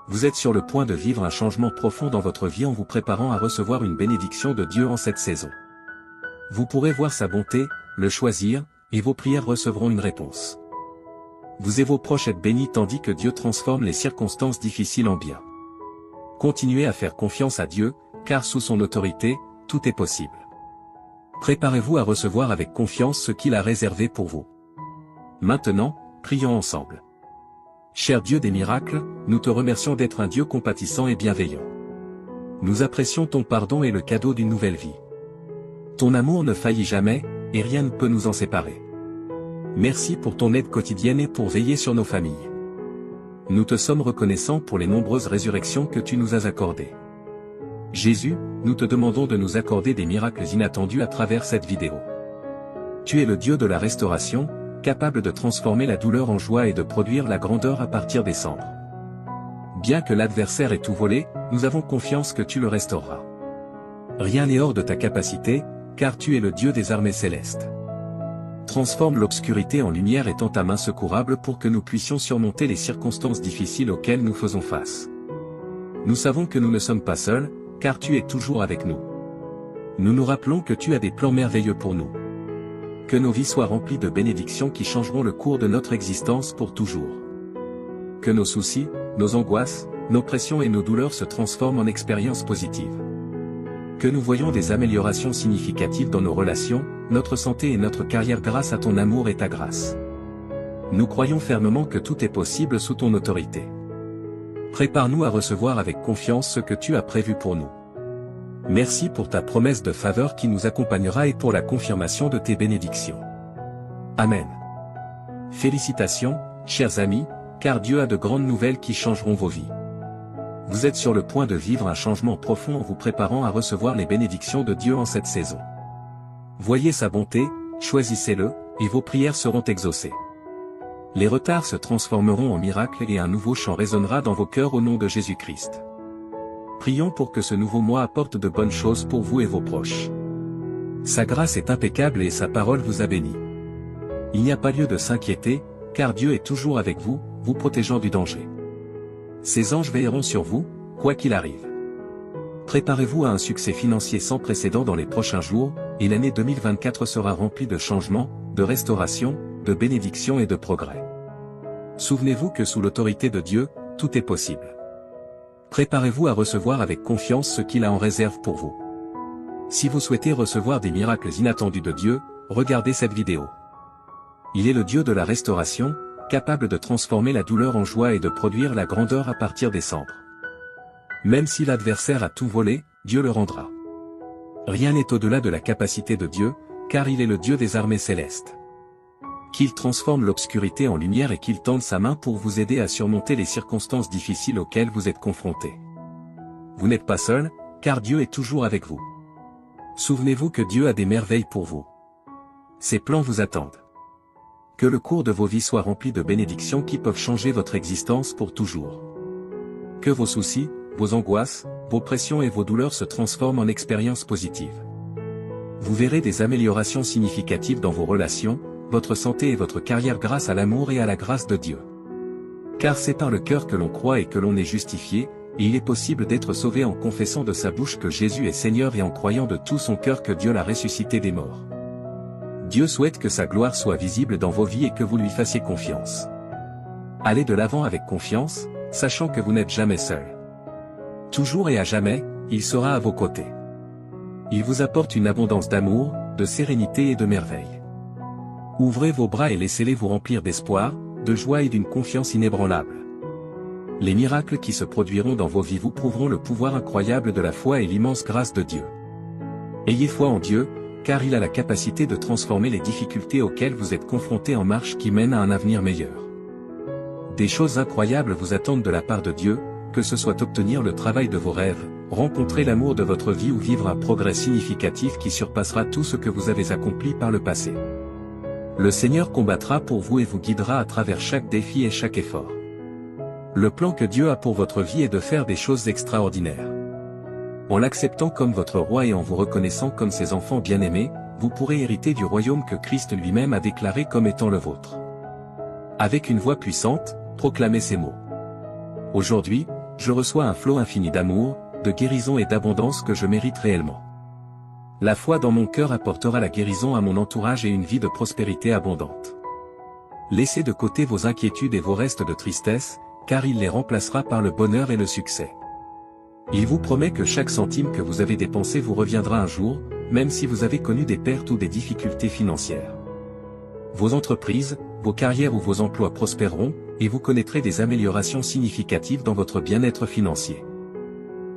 Vous êtes sur le point de vivre un changement profond dans votre vie en vous préparant à recevoir une bénédiction de Dieu en cette saison. Vous pourrez voir sa bonté, le choisir, et vos prières recevront une réponse. Vous et vos proches êtes bénis tandis que Dieu transforme les circonstances difficiles en bien. Continuez à faire confiance à Dieu, car sous son autorité, tout est possible. Préparez-vous à recevoir avec confiance ce qu'il a réservé pour vous. Maintenant, prions ensemble. Cher Dieu des miracles, nous te remercions d'être un Dieu compatissant et bienveillant. Nous apprécions ton pardon et le cadeau d'une nouvelle vie. Ton amour ne faillit jamais, et rien ne peut nous en séparer. Merci pour ton aide quotidienne et pour veiller sur nos familles. Nous te sommes reconnaissants pour les nombreuses résurrections que tu nous as accordées. Jésus, nous te demandons de nous accorder des miracles inattendus à travers cette vidéo. Tu es le Dieu de la restauration, capable de transformer la douleur en joie et de produire la grandeur à partir des cendres. Bien que l'adversaire ait tout volé, nous avons confiance que tu le restaureras. Rien n'est hors de ta capacité, car tu es le Dieu des armées célestes. Transforme l'obscurité en lumière et tends ta main secourable pour que nous puissions surmonter les circonstances difficiles auxquelles nous faisons face. Nous savons que nous ne sommes pas seuls, car tu es toujours avec nous. Nous nous rappelons que tu as des plans merveilleux pour nous. Que nos vies soient remplies de bénédictions qui changeront le cours de notre existence pour toujours. Que nos soucis, nos angoisses, nos pressions et nos douleurs se transforment en expériences positives. Que nous voyons des améliorations significatives dans nos relations, notre santé et notre carrière grâce à ton amour et ta grâce. Nous croyons fermement que tout est possible sous ton autorité. Prépare-nous à recevoir avec confiance ce que tu as prévu pour nous. Merci pour ta promesse de faveur qui nous accompagnera et pour la confirmation de tes bénédictions. Amen. Félicitations, chers amis, car Dieu a de grandes nouvelles qui changeront vos vies. Vous êtes sur le point de vivre un changement profond en vous préparant à recevoir les bénédictions de Dieu en cette saison. Voyez sa bonté, choisissez-le, et vos prières seront exaucées. Les retards se transformeront en miracles et un nouveau chant résonnera dans vos cœurs au nom de Jésus-Christ. Prions pour que ce nouveau mois apporte de bonnes choses pour vous et vos proches. Sa grâce est impeccable et sa parole vous a béni. Il n'y a pas lieu de s'inquiéter, car Dieu est toujours avec vous, vous protégeant du danger. Ses anges veilleront sur vous, quoi qu'il arrive. Préparez-vous à un succès financier sans précédent dans les prochains jours, et l'année 2024 sera remplie de changements, de restauration, de bénédictions et de progrès. Souvenez-vous que sous l'autorité de Dieu, tout est possible. Préparez-vous à recevoir avec confiance ce qu'il a en réserve pour vous. Si vous souhaitez recevoir des miracles inattendus de Dieu, regardez cette vidéo. Il est le Dieu de la restauration, capable de transformer la douleur en joie et de produire la grandeur à partir des cendres. Même si l'adversaire a tout volé, Dieu le rendra. Rien n'est au-delà de la capacité de Dieu, car il est le Dieu des armées célestes. Qu'il transforme l'obscurité en lumière et qu'il tende sa main pour vous aider à surmonter les circonstances difficiles auxquelles vous êtes confrontés. Vous n'êtes pas seul, car Dieu est toujours avec vous. Souvenez-vous que Dieu a des merveilles pour vous. Ses plans vous attendent. Que le cours de vos vies soit rempli de bénédictions qui peuvent changer votre existence pour toujours. Que vos soucis, vos angoisses, vos pressions et vos douleurs se transforment en expériences positives. Vous verrez des améliorations significatives dans vos relations, votre santé et votre carrière grâce à l'amour et à la grâce de Dieu. Car c'est par le cœur que l'on croit et que l'on est justifié, et il est possible d'être sauvé en confessant de sa bouche que Jésus est Seigneur et en croyant de tout son cœur que Dieu l'a ressuscité des morts. Dieu souhaite que sa gloire soit visible dans vos vies et que vous lui fassiez confiance. Allez de l'avant avec confiance, sachant que vous n'êtes jamais seul. Toujours et à jamais, il sera à vos côtés. Il vous apporte une abondance d'amour, de sérénité et de merveille. Ouvrez vos bras et laissez-les vous remplir d'espoir, de joie et d'une confiance inébranlable. Les miracles qui se produiront dans vos vies vous prouveront le pouvoir incroyable de la foi et l'immense grâce de Dieu. Ayez foi en Dieu, car il a la capacité de transformer les difficultés auxquelles vous êtes confrontés en marche qui mènent à un avenir meilleur. Des choses incroyables vous attendent de la part de Dieu, que ce soit obtenir le travail de vos rêves, rencontrer l'amour de votre vie ou vivre un progrès significatif qui surpassera tout ce que vous avez accompli par le passé. Le Seigneur combattra pour vous et vous guidera à travers chaque défi et chaque effort. Le plan que Dieu a pour votre vie est de faire des choses extraordinaires. En l'acceptant comme votre roi et en vous reconnaissant comme ses enfants bien-aimés, vous pourrez hériter du royaume que Christ lui-même a déclaré comme étant le vôtre. Avec une voix puissante, proclamez ces mots. Aujourd'hui, je reçois un flot infini d'amour, de guérison et d'abondance que je mérite réellement. La foi dans mon cœur apportera la guérison à mon entourage et une vie de prospérité abondante. Laissez de côté vos inquiétudes et vos restes de tristesse, car il les remplacera par le bonheur et le succès. Il vous promet que chaque centime que vous avez dépensé vous reviendra un jour, même si vous avez connu des pertes ou des difficultés financières. Vos entreprises, vos carrières ou vos emplois prospéreront, et vous connaîtrez des améliorations significatives dans votre bien-être financier.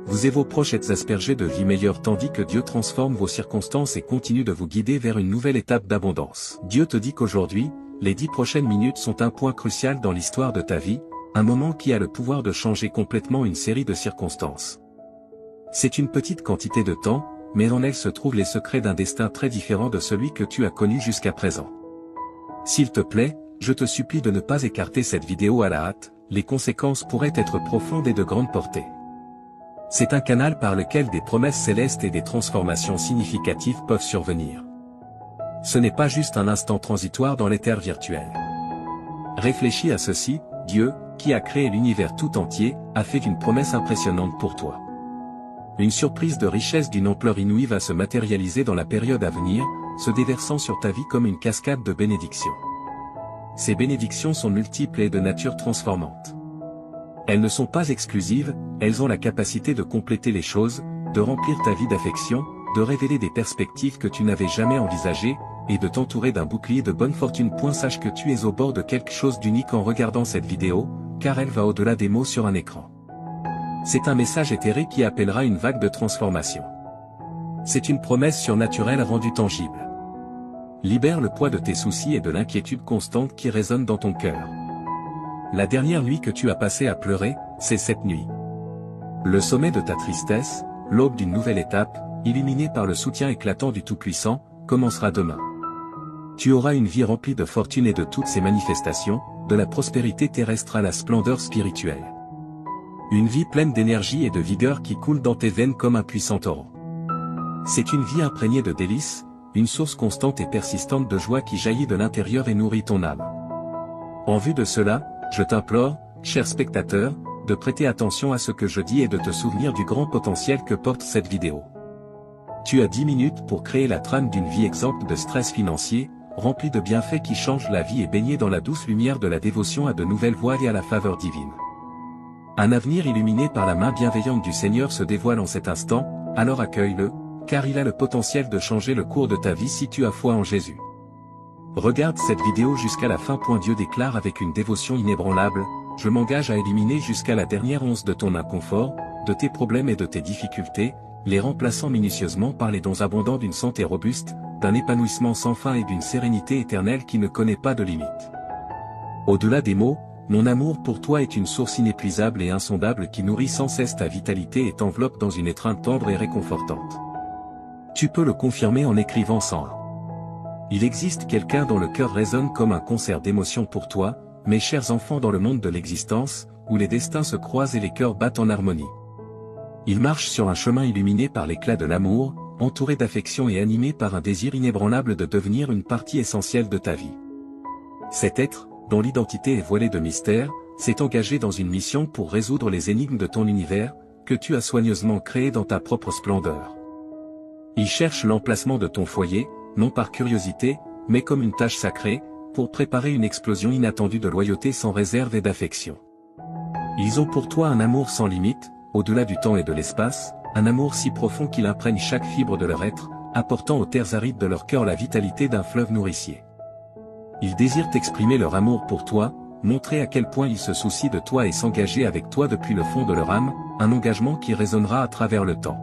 Vous et vos proches êtes aspergés de vie meilleure tandis que Dieu transforme vos circonstances et continue de vous guider vers une nouvelle étape d'abondance. Dieu te dit qu'aujourd'hui, les 10 prochaines minutes sont un point crucial dans l'histoire de ta vie, un moment qui a le pouvoir de changer complètement une série de circonstances. C'est une petite quantité de temps, mais en elle se trouvent les secrets d'un destin très différent de celui que tu as connu jusqu'à présent. S'il te plaît, je te supplie de ne pas écarter cette vidéo à la hâte, les conséquences pourraient être profondes et de grande portée. C'est un canal par lequel des promesses célestes et des transformations significatives peuvent survenir. Ce n'est pas juste un instant transitoire dans l'éther virtuel. Réfléchis à ceci, Dieu, qui a créé l'univers tout entier, a fait une promesse impressionnante pour toi. Une surprise de richesse d'une ampleur inouïe va se matérialiser dans la période à venir, se déversant sur ta vie comme une cascade de bénédictions. Ces bénédictions sont multiples et de nature transformante. Elles ne sont pas exclusives, elles ont la capacité de compléter les choses, de remplir ta vie d'affection, de révéler des perspectives que tu n'avais jamais envisagées, et de t'entourer d'un bouclier de bonne fortune. Sache que tu es au bord de quelque chose d'unique en regardant cette vidéo, car elle va au-delà des mots sur un écran. C'est un message éthéré qui appellera une vague de transformation. C'est une promesse surnaturelle rendue tangible. Libère le poids de tes soucis et de l'inquiétude constante qui résonne dans ton cœur. La dernière nuit que tu as passée à pleurer, c'est cette nuit. Le sommet de ta tristesse, l'aube d'une nouvelle étape, illuminée par le soutien éclatant du Tout-Puissant, commencera demain. Tu auras une vie remplie de fortune et de toutes ses manifestations, de la prospérité terrestre à la splendeur spirituelle. Une vie pleine d'énergie et de vigueur qui coule dans tes veines comme un puissant torrent. C'est une vie imprégnée de délices, une source constante et persistante de joie qui jaillit de l'intérieur et nourrit ton âme. En vue de cela, je t'implore, cher spectateur, de prêter attention à ce que je dis et de te souvenir du grand potentiel que porte cette vidéo. Tu as 10 minutes pour créer la trame d'une vie exempte de stress financier, remplie de bienfaits qui changent la vie et baignée dans la douce lumière de la dévotion à de nouvelles voies et à la faveur divine. Un avenir illuminé par la main bienveillante du Seigneur se dévoile en cet instant, alors accueille-le, car il a le potentiel de changer le cours de ta vie si tu as foi en Jésus. Regarde cette vidéo jusqu'à la fin. Dieu déclare avec une dévotion inébranlable, je m'engage à éliminer jusqu'à la dernière once de ton inconfort, de tes problèmes et de tes difficultés, les remplaçant minutieusement par les dons abondants d'une santé robuste, d'un épanouissement sans fin et d'une sérénité éternelle qui ne connaît pas de limite. Au-delà des mots, mon amour pour toi est une source inépuisable et insondable qui nourrit sans cesse ta vitalité et t'enveloppe dans une étreinte tendre et réconfortante. Tu peux le confirmer en écrivant 101. Il existe quelqu'un dont le cœur résonne comme un concert d'émotions pour toi, mes chers enfants, dans le monde de l'existence, où les destins se croisent et les cœurs battent en harmonie. Il marche sur un chemin illuminé par l'éclat de l'amour, entouré d'affection et animé par un désir inébranlable de devenir une partie essentielle de ta vie. Cet être, dont l'identité est voilée de mystère, s'est engagé dans une mission pour résoudre les énigmes de ton univers, que tu as soigneusement créé dans ta propre splendeur. Il cherche l'emplacement de ton foyer, non par curiosité, mais comme une tâche sacrée, pour préparer une explosion inattendue de loyauté sans réserve et d'affection. Ils ont pour toi un amour sans limite, au-delà du temps et de l'espace, un amour si profond qu'il imprègne chaque fibre de leur être, apportant aux terres arides de leur cœur la vitalité d'un fleuve nourricier. Ils désirent exprimer leur amour pour toi, montrer à quel point ils se soucient de toi et s'engager avec toi depuis le fond de leur âme, un engagement qui résonnera à travers le temps.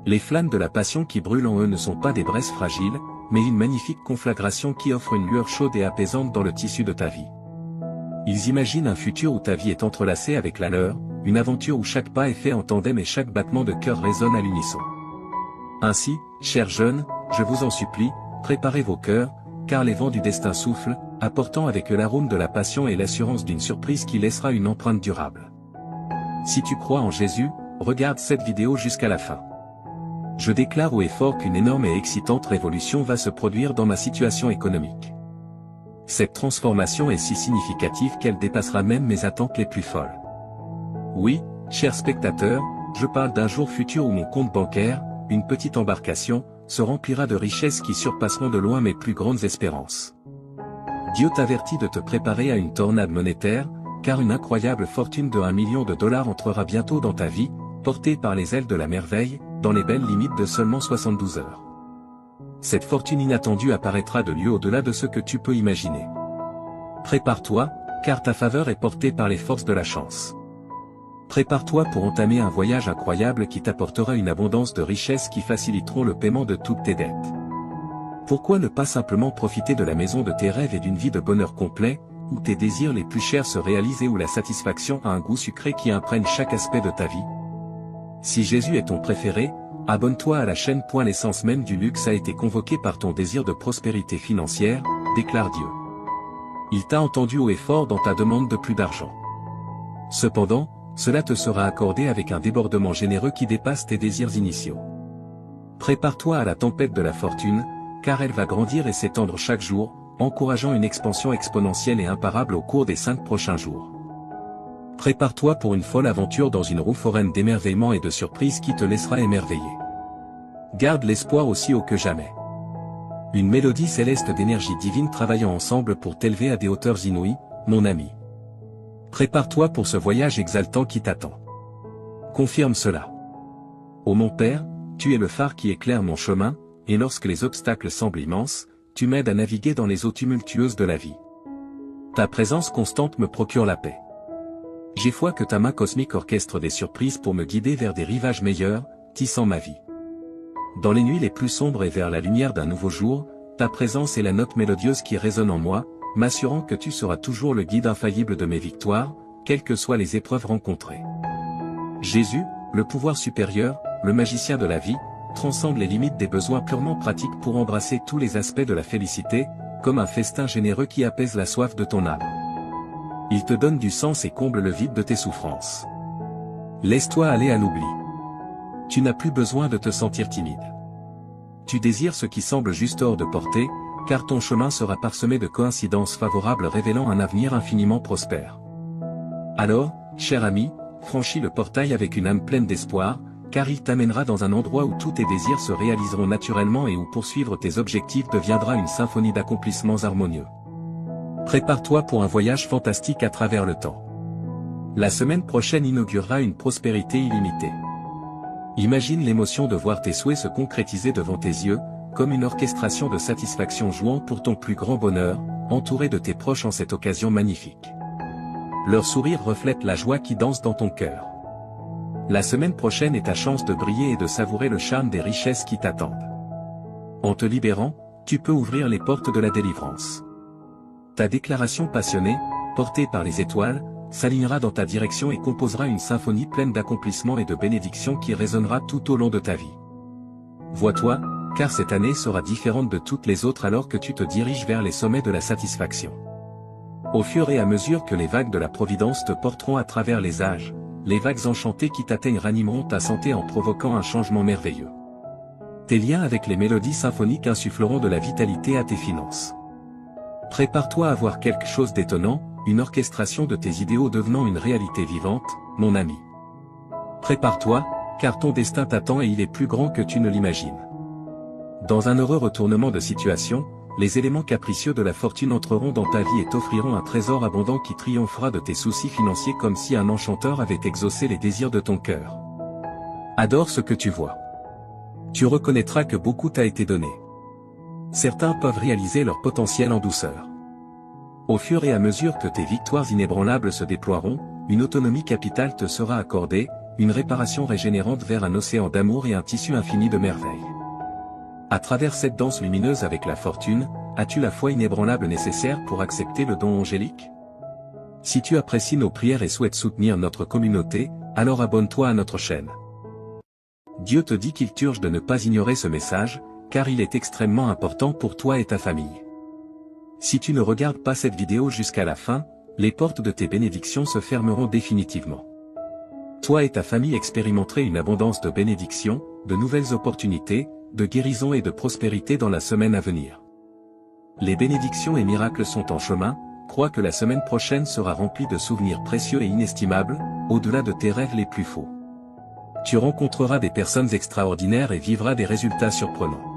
Les flammes de la passion qui brûlent en eux ne sont pas des braises fragiles, mais une magnifique conflagration qui offre une lueur chaude et apaisante dans le tissu de ta vie. Ils imaginent un futur où ta vie est entrelacée avec la leur, une aventure où chaque pas est fait en tandem et chaque battement de cœur résonne à l'unisson. Ainsi, chers jeunes, je vous en supplie, préparez vos cœurs, car les vents du destin soufflent, apportant avec eux l'arôme de la passion et l'assurance d'une surprise qui laissera une empreinte durable. Si tu crois en Jésus, regarde cette vidéo jusqu'à la fin. Je déclare haut et fort qu'une énorme et excitante révolution va se produire dans ma situation économique. Cette transformation est si significative qu'elle dépassera même mes attentes les plus folles. Oui, chers spectateurs, je parle d'un jour futur où mon compte bancaire, une petite embarcation, se remplira de richesses qui surpasseront de loin mes plus grandes espérances. Dieu t'avertit de te préparer à une tornade monétaire, car une incroyable fortune de $1 million entrera bientôt dans ta vie, portée par les ailes de la merveille, dans les belles limites de seulement 72 heures. Cette fortune inattendue apparaîtra de lieu au-delà de ce que tu peux imaginer. Prépare-toi, car ta faveur est portée par les forces de la chance. Prépare-toi pour entamer un voyage incroyable qui t'apportera une abondance de richesses qui faciliteront le paiement de toutes tes dettes. Pourquoi ne pas simplement profiter de la maison de tes rêves et d'une vie de bonheur complet, où tes désirs les plus chers se réalisent et où la satisfaction a un goût sucré qui imprègne chaque aspect de ta vie? Si Jésus est ton préféré, abonne-toi à la chaîne. L'essence même du luxe a été convoquée par ton désir de prospérité financière, déclare Dieu. Il t'a entendu haut et fort dans ta demande de plus d'argent. Cependant, cela te sera accordé avec un débordement généreux qui dépasse tes désirs initiaux. Prépare-toi à la tempête de la fortune, car elle va grandir et s'étendre chaque jour, encourageant une expansion exponentielle et imparable au cours des 5 prochains jours. Prépare-toi pour une folle aventure dans une roue foraine d'émerveillement et de surprise qui te laissera émerveiller. Garde l'espoir aussi haut que jamais. Une mélodie céleste d'énergie divine travaillant ensemble pour t'élever à des hauteurs inouïes, mon ami. Prépare-toi pour ce voyage exaltant qui t'attend. Confirme cela. Ô mon Père, tu es le phare qui éclaire mon chemin, et lorsque les obstacles semblent immenses, tu m'aides à naviguer dans les eaux tumultueuses de la vie. Ta présence constante me procure la paix. J'ai foi que ta main cosmique orchestre des surprises pour me guider vers des rivages meilleurs, tissant ma vie. Dans les nuits les plus sombres et vers la lumière d'un nouveau jour, ta présence est la note mélodieuse qui résonne en moi, m'assurant que tu seras toujours le guide infaillible de mes victoires, quelles que soient les épreuves rencontrées. Jésus, le pouvoir supérieur, le magicien de la vie, transcende les limites des besoins purement pratiques pour embrasser tous les aspects de la félicité, comme un festin généreux qui apaise la soif de ton âme. Il te donne du sens et comble le vide de tes souffrances. Laisse-toi aller à l'oubli. Tu n'as plus besoin de te sentir timide. Tu désires ce qui semble juste hors de portée, car ton chemin sera parsemé de coïncidences favorables révélant un avenir infiniment prospère. Alors, cher ami, franchis le portail avec une âme pleine d'espoir, car il t'amènera dans un endroit où tous tes désirs se réaliseront naturellement et où poursuivre tes objectifs deviendra une symphonie d'accomplissements harmonieux. Prépare-toi pour un voyage fantastique à travers le temps. La semaine prochaine inaugurera une prospérité illimitée. Imagine l'émotion de voir tes souhaits se concrétiser devant tes yeux, comme une orchestration de satisfaction jouant pour ton plus grand bonheur, entouré de tes proches en cette occasion magnifique. Leur sourire reflète la joie qui danse dans ton cœur. La semaine prochaine est ta chance de briller et de savourer le charme des richesses qui t'attendent. En te libérant, tu peux ouvrir les portes de la délivrance. Ta déclaration passionnée, portée par les étoiles, s'alignera dans ta direction et composera une symphonie pleine d'accomplissements et de bénédictions qui résonnera tout au long de ta vie. Vois-toi, car cette année sera différente de toutes les autres alors que tu te diriges vers les sommets de la satisfaction. Au fur et à mesure que les vagues de la Providence te porteront à travers les âges, les vagues enchantées qui t'atteignent ranimeront ta santé en provoquant un changement merveilleux. Tes liens avec les mélodies symphoniques insuffleront de la vitalité à tes finances. Prépare-toi à voir quelque chose d'étonnant, une orchestration de tes idéaux devenant une réalité vivante, mon ami. Prépare-toi, car ton destin t'attend et il est plus grand que tu ne l'imagines. Dans un heureux retournement de situation, les éléments capricieux de la fortune entreront dans ta vie et t'offriront un trésor abondant qui triomphera de tes soucis financiers comme si un enchanteur avait exaucé les désirs de ton cœur. Adore ce que tu vois. Tu reconnaîtras que beaucoup t'a été donné. Certains peuvent réaliser leur potentiel en douceur. Au fur et à mesure que tes victoires inébranlables se déploieront, une autonomie capitale te sera accordée, une réparation régénérante vers un océan d'amour et un tissu infini de merveilles. À travers cette danse lumineuse avec la fortune, as-tu la foi inébranlable nécessaire pour accepter le don angélique? Si tu apprécies nos prières et souhaites soutenir notre communauté, alors abonne-toi à notre chaîne. Dieu te dit qu'il t'urge de ne pas ignorer ce message, car il est extrêmement important pour toi et ta famille. Si tu ne regardes pas cette vidéo jusqu'à la fin, les portes de tes bénédictions se fermeront définitivement. Toi et ta famille expérimenterez une abondance de bénédictions, de nouvelles opportunités, de guérison et de prospérité dans la semaine à venir. Les bénédictions et miracles sont en chemin, crois que la semaine prochaine sera remplie de souvenirs précieux et inestimables, au-delà de tes rêves les plus faux. Tu rencontreras des personnes extraordinaires et vivras des résultats surprenants.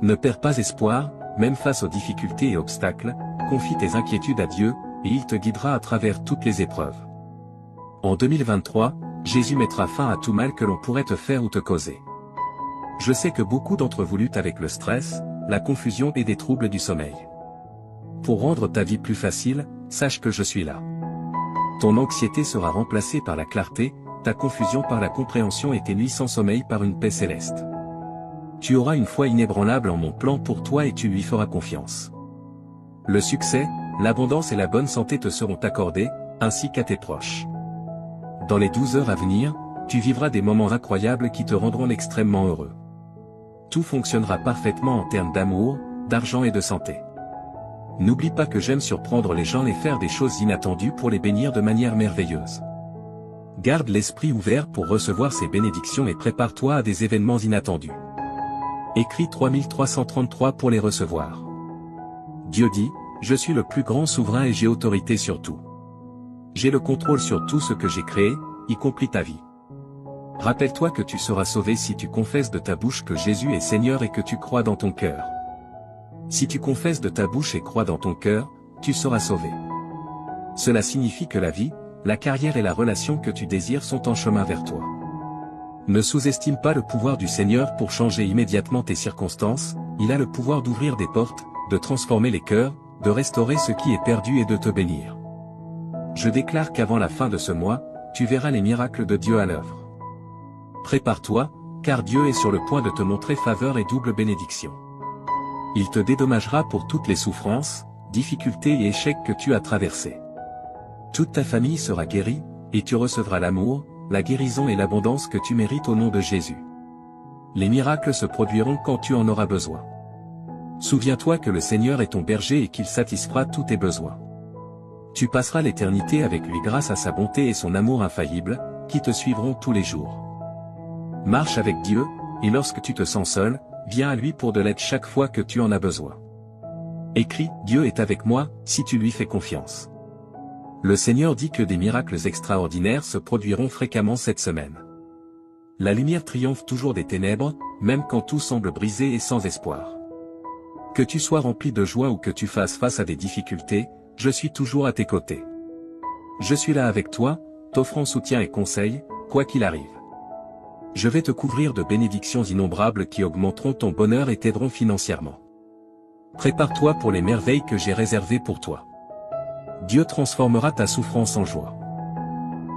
Ne perds pas espoir, même face aux difficultés et obstacles, confie tes inquiétudes à Dieu, et il te guidera à travers toutes les épreuves. En 2023, Jésus mettra fin à tout mal que l'on pourrait te faire ou te causer. Je sais que beaucoup d'entre vous luttent avec le stress, la confusion et des troubles du sommeil. Pour rendre ta vie plus facile, sache que je suis là. Ton anxiété sera remplacée par la clarté, ta confusion par la compréhension et tes nuits sans sommeil par une paix céleste. Tu auras une foi inébranlable en mon plan pour toi et tu lui feras confiance. Le succès, l'abondance et la bonne santé te seront accordés, ainsi qu'à tes proches. Dans les 12 heures à venir, tu vivras des moments incroyables qui te rendront extrêmement heureux. Tout fonctionnera parfaitement en termes d'amour, d'argent et de santé. N'oublie pas que j'aime surprendre les gens et faire des choses inattendues pour les bénir de manière merveilleuse. Garde l'esprit ouvert pour recevoir ces bénédictions et prépare-toi à des événements inattendus. Écris 3333 pour les recevoir. Dieu dit, je suis le plus grand souverain et j'ai autorité sur tout. J'ai le contrôle sur tout ce que j'ai créé, y compris ta vie. Rappelle-toi que tu seras sauvé si tu confesses de ta bouche que Jésus est Seigneur et que tu crois dans ton cœur. Si tu confesses de ta bouche et crois dans ton cœur, tu seras sauvé. Cela signifie que la vie, la carrière et la relation que tu désires sont en chemin vers toi. Ne sous-estime pas le pouvoir du Seigneur pour changer immédiatement tes circonstances, il a le pouvoir d'ouvrir des portes, de transformer les cœurs, de restaurer ce qui est perdu et de te bénir. Je déclare qu'avant la fin de ce mois, tu verras les miracles de Dieu à l'œuvre. Prépare-toi, car Dieu est sur le point de te montrer faveur et double bénédiction. Il te dédommagera pour toutes les souffrances, difficultés et échecs que tu as traversés. Toute ta famille sera guérie, et tu recevras l'amour, la guérison et l'abondance que tu mérites au nom de Jésus. Les miracles se produiront quand tu en auras besoin. Souviens-toi que le Seigneur est ton berger et qu'il satisfera tous tes besoins. Tu passeras l'éternité avec lui grâce à sa bonté et son amour infaillible, qui te suivront tous les jours. Marche avec Dieu, et lorsque tu te sens seul, viens à lui pour de l'aide chaque fois que tu en as besoin. Écris « Dieu est avec moi » si tu lui fais confiance. Le Seigneur dit que des miracles extraordinaires se produiront fréquemment cette semaine. La lumière triomphe toujours des ténèbres, même quand tout semble brisé et sans espoir. Que tu sois rempli de joie ou que tu fasses face à des difficultés, je suis toujours à tes côtés. Je suis là avec toi, t'offrant soutien et conseil, quoi qu'il arrive. Je vais te couvrir de bénédictions innombrables qui augmenteront ton bonheur et t'aideront financièrement. Prépare-toi pour les merveilles que j'ai réservées pour toi. Dieu transformera ta souffrance en joie.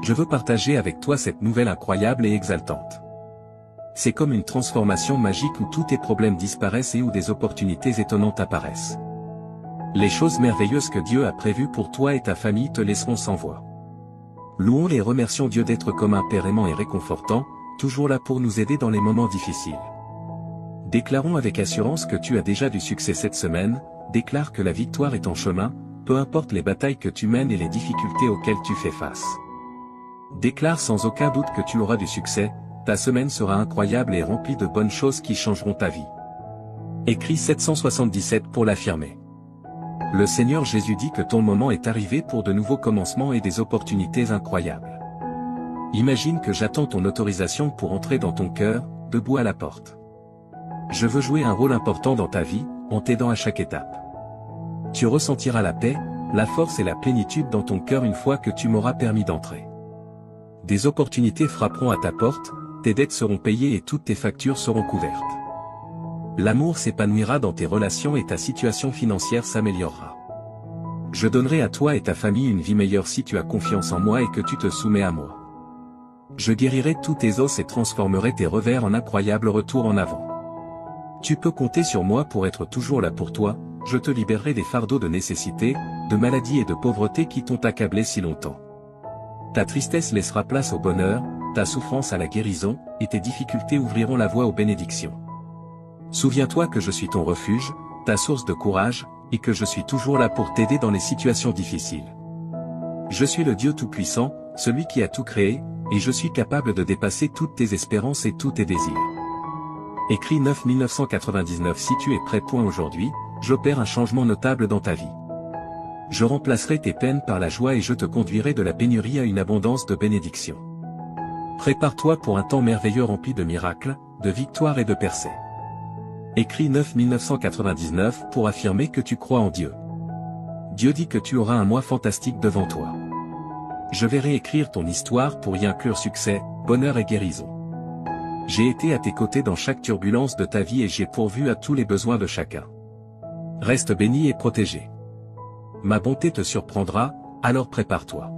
Je veux partager avec toi cette nouvelle incroyable et exaltante. C'est comme une transformation magique où tous tes problèmes disparaissent et où des opportunités étonnantes apparaissent. Les choses merveilleuses que Dieu a prévues pour toi et ta famille te laisseront sans voix. Louons et remercions Dieu d'être comme un Père aimant et réconfortant, toujours là pour nous aider dans les moments difficiles. Déclarons avec assurance que tu as déjà du succès cette semaine, déclare que la victoire est en chemin, peu importe les batailles que tu mènes et les difficultés auxquelles tu fais face. Déclare sans aucun doute que tu auras du succès, ta semaine sera incroyable et remplie de bonnes choses qui changeront ta vie. Écris 777 pour l'affirmer. Le Seigneur Jésus dit que ton moment est arrivé pour de nouveaux commencements et des opportunités incroyables. Imagine que j'attends ton autorisation pour entrer dans ton cœur, debout à la porte. Je veux jouer un rôle important dans ta vie, en t'aidant à chaque étape. Tu ressentiras la paix, la force et la plénitude dans ton cœur une fois que tu m'auras permis d'entrer. Des opportunités frapperont à ta porte, tes dettes seront payées et toutes tes factures seront couvertes. L'amour s'épanouira dans tes relations et ta situation financière s'améliorera. Je donnerai à toi et ta famille une vie meilleure si tu as confiance en moi et que tu te soumets à moi. Je guérirai tous tes os et transformerai tes revers en incroyables retours en avant. Tu peux compter sur moi pour être toujours là pour toi, je te libérerai des fardeaux de nécessité, de maladie et de pauvreté qui t'ont accablé si longtemps. Ta tristesse laissera place au bonheur, ta souffrance à la guérison, et tes difficultés ouvriront la voie aux bénédictions. Souviens-toi que je suis ton refuge, ta source de courage, et que je suis toujours là pour t'aider dans les situations difficiles. Je suis le Dieu Tout-Puissant, celui qui a tout créé, et je suis capable de dépasser toutes tes espérances et tous tes désirs. Écrit 9-1999. Si tu es prêt. Aujourd'hui, j'opère un changement notable dans ta vie. Je remplacerai tes peines par la joie et je te conduirai de la pénurie à une abondance de bénédictions. Prépare-toi pour un temps merveilleux rempli de miracles, de victoires et de percées. Écrit 9-1999 pour affirmer que tu crois en Dieu. Dieu dit que tu auras un mois fantastique devant toi. Je vais réécrire ton histoire pour y inclure succès, bonheur et guérison. J'ai été à tes côtés dans chaque turbulence de ta vie et j'ai pourvu à tous les besoins de chacun. Reste béni et protégé. Ma bonté te surprendra, alors prépare-toi.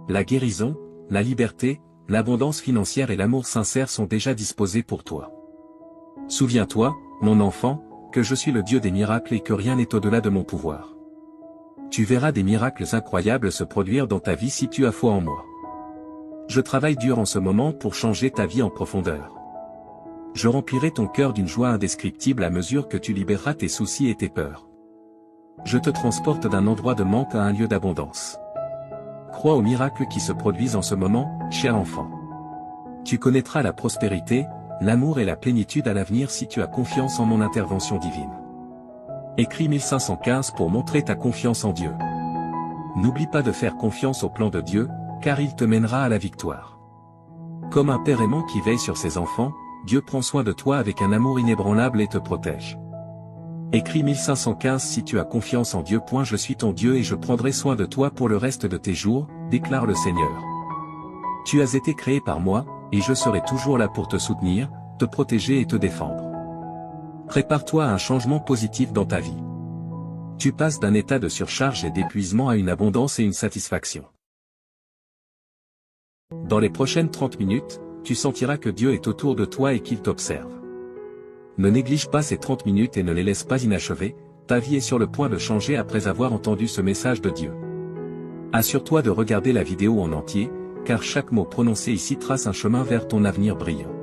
La guérison, la liberté, l'abondance financière et l'amour sincère sont déjà disposés pour toi. Souviens-toi, mon enfant, que je suis le Dieu des miracles et que rien n'est au-delà de mon pouvoir. Tu verras des miracles incroyables se produire dans ta vie si tu as foi en moi. Je travaille dur en ce moment pour changer ta vie en profondeur. Je remplirai ton cœur d'une joie indescriptible à mesure que tu libéreras tes soucis et tes peurs. Je te transporte d'un endroit de manque à un lieu d'abondance. Crois aux miracles qui se produisent en ce moment, cher enfant. Tu connaîtras la prospérité, l'amour et la plénitude à l'avenir si tu as confiance en mon intervention divine. Écris 1515 pour montrer ta confiance en Dieu. N'oublie pas de faire confiance au plan de Dieu, car il te mènera à la victoire. Comme un père aimant qui veille sur ses enfants, Dieu prend soin de toi avec un amour inébranlable et te protège. Écris 1515 Si tu as confiance en Dieu. Je suis ton Dieu et je prendrai soin de toi pour le reste de tes jours, déclare le Seigneur. Tu as été créé par moi, et je serai toujours là pour te soutenir, te protéger et te défendre. Prépare-toi à un changement positif dans ta vie. Tu passes d'un état de surcharge et d'épuisement à une abondance et une satisfaction. Dans les prochaines 30 minutes, tu sentiras que Dieu est autour de toi et qu'il t'observe. Ne néglige pas ces 30 minutes et ne les laisse pas inachevées, ta vie est sur le point de changer après avoir entendu ce message de Dieu. Assure-toi de regarder la vidéo en entier, car chaque mot prononcé ici trace un chemin vers ton avenir brillant.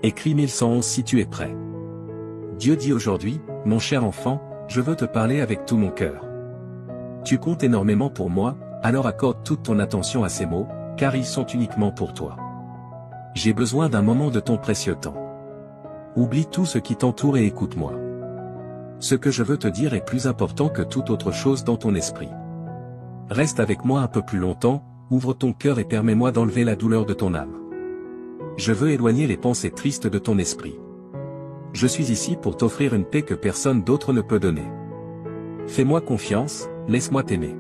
Écris 1111 si tu es prêt. Dieu dit aujourd'hui, mon cher enfant, je veux te parler avec tout mon cœur. Tu comptes énormément pour moi, alors accorde toute ton attention à ces mots, car ils sont uniquement pour toi. J'ai besoin d'un moment de ton précieux temps. Oublie tout ce qui t'entoure et écoute-moi. Ce que je veux te dire est plus important que toute autre chose dans ton esprit. Reste avec moi un peu plus longtemps, ouvre ton cœur et permets-moi d'enlever la douleur de ton âme. Je veux éloigner les pensées tristes de ton esprit. Je suis ici pour t'offrir une paix que personne d'autre ne peut donner. Fais-moi confiance, laisse-moi t'aimer.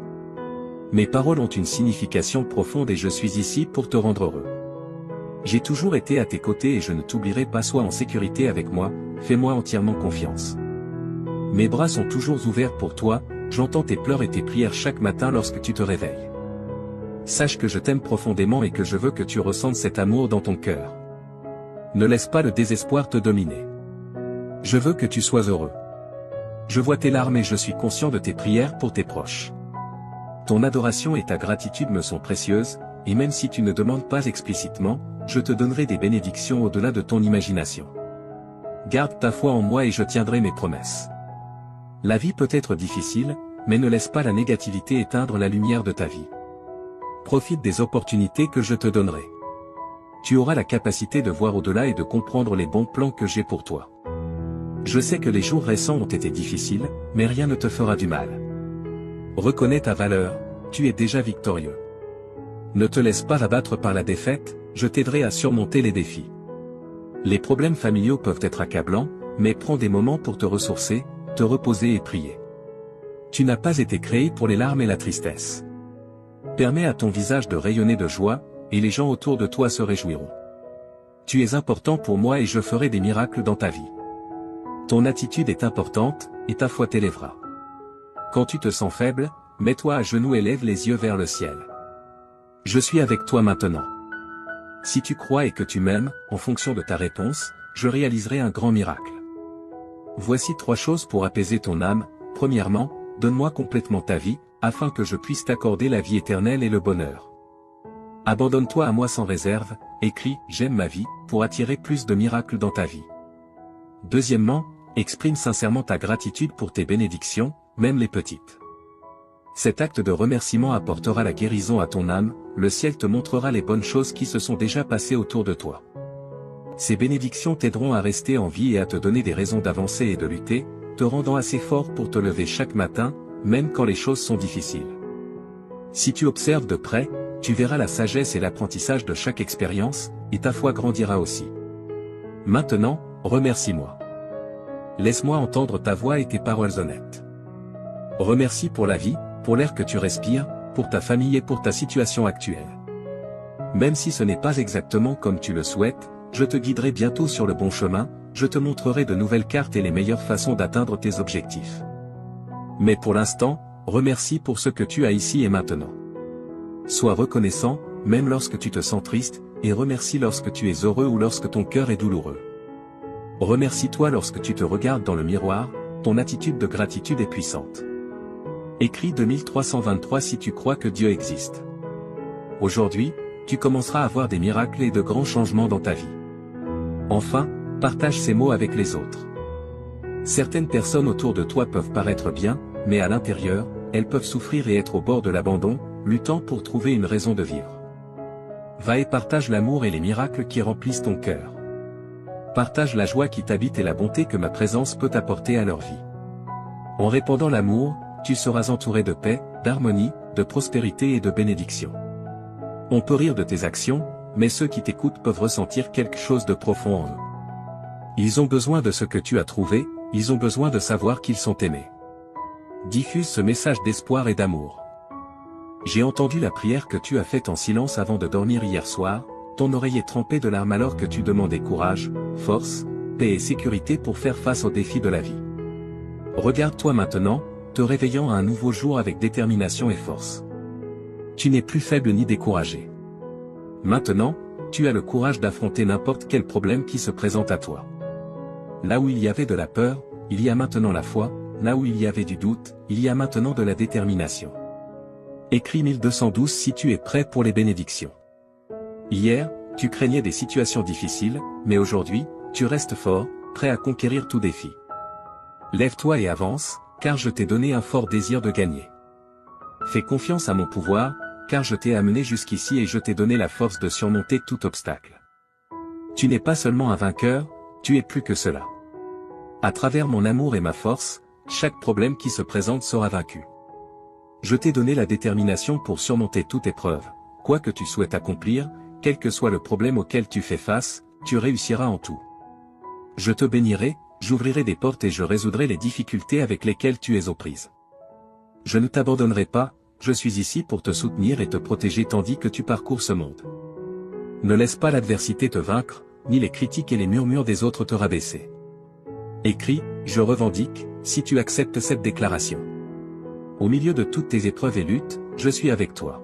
Mes paroles ont une signification profonde et je suis ici pour te rendre heureux. J'ai toujours été à tes côtés et je ne t'oublierai pas. Sois en sécurité avec moi, fais-moi entièrement confiance. Mes bras sont toujours ouverts pour toi, j'entends tes pleurs et tes prières chaque matin lorsque tu te réveilles. Sache que je t'aime profondément et que je veux que tu ressentes cet amour dans ton cœur. Ne laisse pas le désespoir te dominer. Je veux que tu sois heureux. Je vois tes larmes et je suis conscient de tes prières pour tes proches. Ton adoration et ta gratitude me sont précieuses, et même si tu ne demandes pas explicitement, je te donnerai des bénédictions au-delà de ton imagination. Garde ta foi en moi et je tiendrai mes promesses. La vie peut être difficile, mais ne laisse pas la négativité éteindre la lumière de ta vie. Profite des opportunités que je te donnerai. Tu auras la capacité de voir au-delà et de comprendre les bons plans que j'ai pour toi. Je sais que les jours récents ont été difficiles, mais rien ne te fera du mal. Reconnais ta valeur, tu es déjà victorieux. Ne te laisse pas abattre par la défaite, je t'aiderai à surmonter les défis. Les problèmes familiaux peuvent être accablants, mais prends des moments pour te ressourcer, te reposer et prier. Tu n'as pas été créé pour les larmes et la tristesse. Permets à ton visage de rayonner de joie, et les gens autour de toi se réjouiront. Tu es important pour moi et je ferai des miracles dans ta vie. Ton attitude est importante, et ta foi t'élèvera. Quand tu te sens faible, mets-toi à genoux et lève les yeux vers le ciel. Je suis avec toi maintenant. Si tu crois et que tu m'aimes, en fonction de ta réponse, je réaliserai un grand miracle. Voici 3 choses pour apaiser ton âme. Premièrement, donne-moi complètement ta vie, afin que je puisse t'accorder la vie éternelle et le bonheur. Abandonne-toi à moi sans réserve, écris « J'aime ma vie » pour attirer plus de miracles dans ta vie. Deuxièmement, exprime sincèrement ta gratitude pour tes bénédictions, même les petites. Cet acte de remerciement apportera la guérison à ton âme, le ciel te montrera les bonnes choses qui se sont déjà passées autour de toi. Ces bénédictions t'aideront à rester en vie et à te donner des raisons d'avancer et de lutter, te rendant assez fort pour te lever chaque matin, même quand les choses sont difficiles. Si tu observes de près, tu verras la sagesse et l'apprentissage de chaque expérience, et ta foi grandira aussi. Maintenant, remercie-moi. Laisse-moi entendre ta voix et tes paroles honnêtes. Remercie pour la vie, pour l'air que tu respires, pour ta famille et pour ta situation actuelle. Même si ce n'est pas exactement comme tu le souhaites, je te guiderai bientôt sur le bon chemin, je te montrerai de nouvelles cartes et les meilleures façons d'atteindre tes objectifs. Mais pour l'instant, remercie pour ce que tu as ici et maintenant. Sois reconnaissant, même lorsque tu te sens triste, et remercie lorsque tu es heureux ou lorsque ton cœur est douloureux. Remercie-toi lorsque tu te regardes dans le miroir, ton attitude de gratitude est puissante. Écris 2323 si tu crois que Dieu existe. Aujourd'hui, tu commenceras à voir des miracles et de grands changements dans ta vie. Enfin, partage ces mots avec les autres. Certaines personnes autour de toi peuvent paraître bien, mais à l'intérieur, elles peuvent souffrir et être au bord de l'abandon, luttant pour trouver une raison de vivre. Va et partage l'amour et les miracles qui remplissent ton cœur. Partage la joie qui t'habite et la bonté que ma présence peut apporter à leur vie. En répandant l'amour, tu seras entouré de paix, d'harmonie, de prospérité et de bénédiction. On peut rire de tes actions, mais ceux qui t'écoutent peuvent ressentir quelque chose de profond en eux. Ils ont besoin de ce que tu as trouvé, ils ont besoin de savoir qu'ils sont aimés. Diffuse ce message d'espoir et d'amour. J'ai entendu la prière que tu as faite en silence avant de dormir hier soir, ton oreiller trempé de larmes alors que tu demandais courage, force, paix et sécurité pour faire face aux défis de la vie. Regarde-toi maintenant, te réveillant à un nouveau jour avec détermination et force. Tu n'es plus faible ni découragé. Maintenant, tu as le courage d'affronter n'importe quel problème qui se présente à toi. Là où il y avait de la peur, il y a maintenant la foi, là où il y avait du doute, il y a maintenant de la détermination. Écris 1212 si tu es prêt pour les bénédictions. Hier, tu craignais des situations difficiles, mais aujourd'hui, tu restes fort, prêt à conquérir tout défi. Lève-toi et avance, car je t'ai donné un fort désir de gagner. Fais confiance à mon pouvoir, car je t'ai amené jusqu'ici et je t'ai donné la force de surmonter tout obstacle. Tu n'es pas seulement un vainqueur, tu es plus que cela. À travers mon amour et ma force, chaque problème qui se présente sera vaincu. Je t'ai donné la détermination pour surmonter toute épreuve, quoi que tu souhaites accomplir, quel que soit le problème auquel tu fais face, tu réussiras en tout. Je te bénirai, j'ouvrirai des portes et je résoudrai les difficultés avec lesquelles tu es aux prises. Je ne t'abandonnerai pas, je suis ici pour te soutenir et te protéger tandis que tu parcours ce monde. Ne laisse pas l'adversité te vaincre, ni les critiques et les murmures des autres te rabaisser. Écris, je revendique, si tu acceptes cette déclaration. Au milieu de toutes tes épreuves et luttes, je suis avec toi.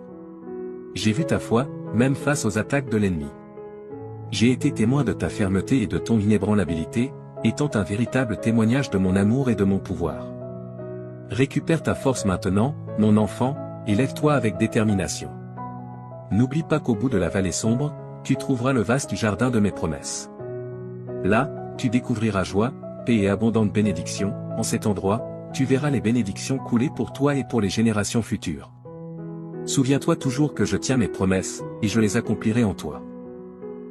J'ai vu ta foi, même face aux attaques de l'ennemi. J'ai été témoin de ta fermeté et de ton inébranlabilité, étant un véritable témoignage de mon amour et de mon pouvoir. Récupère ta force maintenant, mon enfant, et lève-toi avec détermination. N'oublie pas qu'au bout de la vallée sombre, tu trouveras le vaste jardin de mes promesses. Là, tu découvriras joie, paix et abondante bénédiction, en cet endroit, tu verras les bénédictions couler pour toi et pour les générations futures. Souviens-toi toujours que je tiens mes promesses, et je les accomplirai en toi.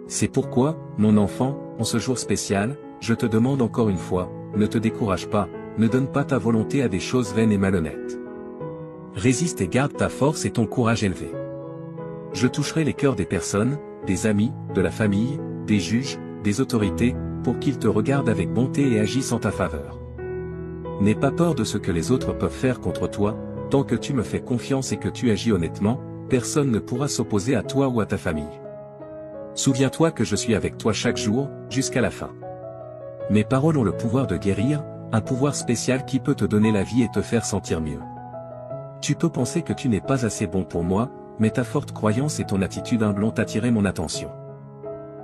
C'est pourquoi, mon enfant, en ce jour spécial, je te demande encore une fois, ne te décourage pas, ne donne pas ta volonté à des choses vaines et malhonnêtes. Résiste et garde ta force et ton courage élevé. Je toucherai les cœurs des personnes, des amis, de la famille, des juges, des autorités, pour qu'ils te regardent avec bonté et agissent en ta faveur. N'aie pas peur de ce que les autres peuvent faire contre toi, tant que tu me fais confiance et que tu agis honnêtement, personne ne pourra s'opposer à toi ou à ta famille. Souviens-toi que je suis avec toi chaque jour, jusqu'à la fin. Mes paroles ont le pouvoir de guérir, un pouvoir spécial qui peut te donner la vie et te faire sentir mieux. Tu peux penser que tu n'es pas assez bon pour moi, mais ta forte croyance et ton attitude humble ont attiré mon attention.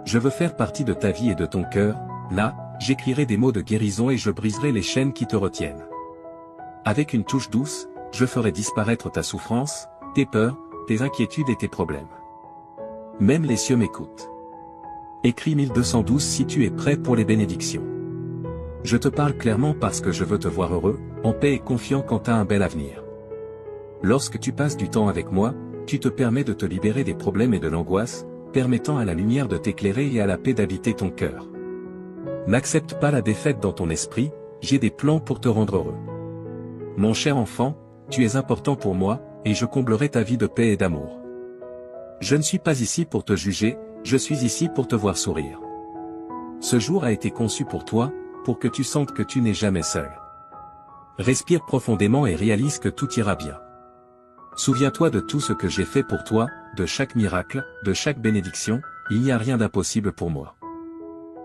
Je veux faire partie de ta vie et de ton cœur, là, j'écrirai des mots de guérison et je briserai les chaînes qui te retiennent. Avec une touche douce, je ferai disparaître ta souffrance, tes peurs, tes inquiétudes et tes problèmes. Même les cieux m'écoutent. Écris 1212 si tu es prêt pour les bénédictions. Je te parle clairement parce que je veux te voir heureux, en paix et confiant quant à un bel avenir. Lorsque tu passes du temps avec moi, tu te permets de te libérer des problèmes et de l'angoisse, permettant à la lumière de t'éclairer et à la paix d'habiter ton cœur. N'accepte pas la défaite dans ton esprit, j'ai des plans pour te rendre heureux. Mon cher enfant, tu es important pour moi, et je comblerai ta vie de paix et d'amour. Je ne suis pas ici pour te juger, je suis ici pour te voir sourire. Ce jour a été conçu pour toi, pour que tu sentes que tu n'es jamais seul. Respire profondément et réalise que tout ira bien. Souviens-toi de tout ce que j'ai fait pour toi, de chaque miracle, de chaque bénédiction, il n'y a rien d'impossible pour moi.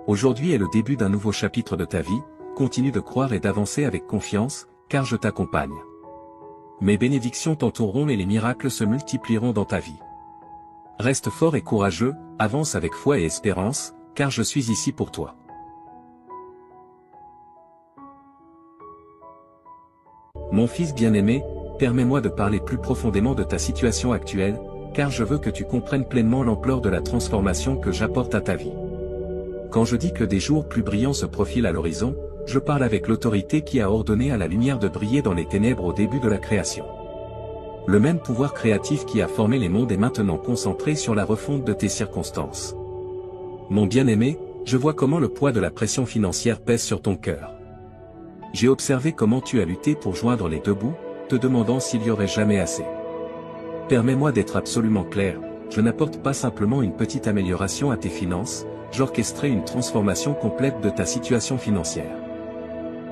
Aujourd'hui est le début d'un nouveau chapitre de ta vie, continue de croire et d'avancer avec confiance, car je t'accompagne. Mes bénédictions t'entoureront et les miracles se multiplieront dans ta vie. Reste fort et courageux, avance avec foi et espérance, car je suis ici pour toi. Mon fils bien-aimé, permets-moi de parler plus profondément de ta situation actuelle, car je veux que tu comprennes pleinement l'ampleur de la transformation que j'apporte à ta vie. Quand je dis que des jours plus brillants se profilent à l'horizon, je parle avec l'autorité qui a ordonné à la lumière de briller dans les ténèbres au début de la création. Le même pouvoir créatif qui a formé les mondes est maintenant concentré sur la refonte de tes circonstances. Mon bien-aimé, je vois comment le poids de la pression financière pèse sur ton cœur. J'ai observé comment tu as lutté pour joindre les deux bouts, te demandant s'il y aurait jamais assez. Permets-moi d'être absolument clair, je n'apporte pas simplement une petite amélioration à tes finances, j'orchestrerai une transformation complète de ta situation financière.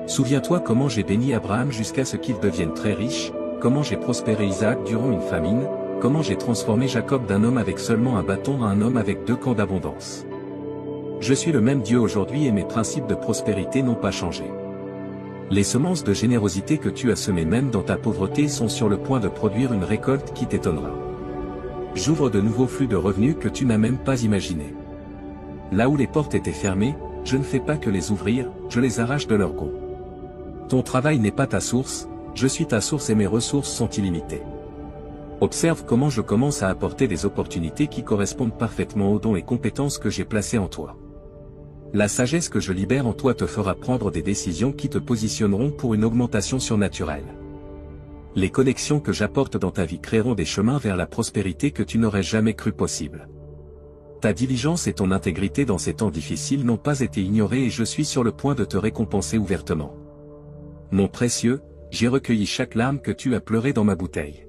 Souviens-toi comment j'ai béni Abraham jusqu'à ce qu'il devienne très riche, comment j'ai prospéré Isaac durant une famine, comment j'ai transformé Jacob d'un homme avec seulement un bâton à un homme avec 2 camps d'abondance. Je suis le même Dieu aujourd'hui et mes principes de prospérité n'ont pas changé. Les semences de générosité que tu as semées même dans ta pauvreté sont sur le point de produire une récolte qui t'étonnera. J'ouvre de nouveaux flux de revenus que tu n'as même pas imaginés. Là où les portes étaient fermées, je ne fais pas que les ouvrir, je les arrache de leur gonds. Ton travail n'est pas ta source, je suis ta source et mes ressources sont illimitées. Observe comment je commence à apporter des opportunités qui correspondent parfaitement aux dons et compétences que j'ai placés en toi. La sagesse que je libère en toi te fera prendre des décisions qui te positionneront pour une augmentation surnaturelle. Les connexions que j'apporte dans ta vie créeront des chemins vers la prospérité que tu n'aurais jamais cru possible. Ta diligence et ton intégrité dans ces temps difficiles n'ont pas été ignorées et je suis sur le point de te récompenser ouvertement. Mon précieux, j'ai recueilli chaque larme que tu as pleurée dans ma bouteille.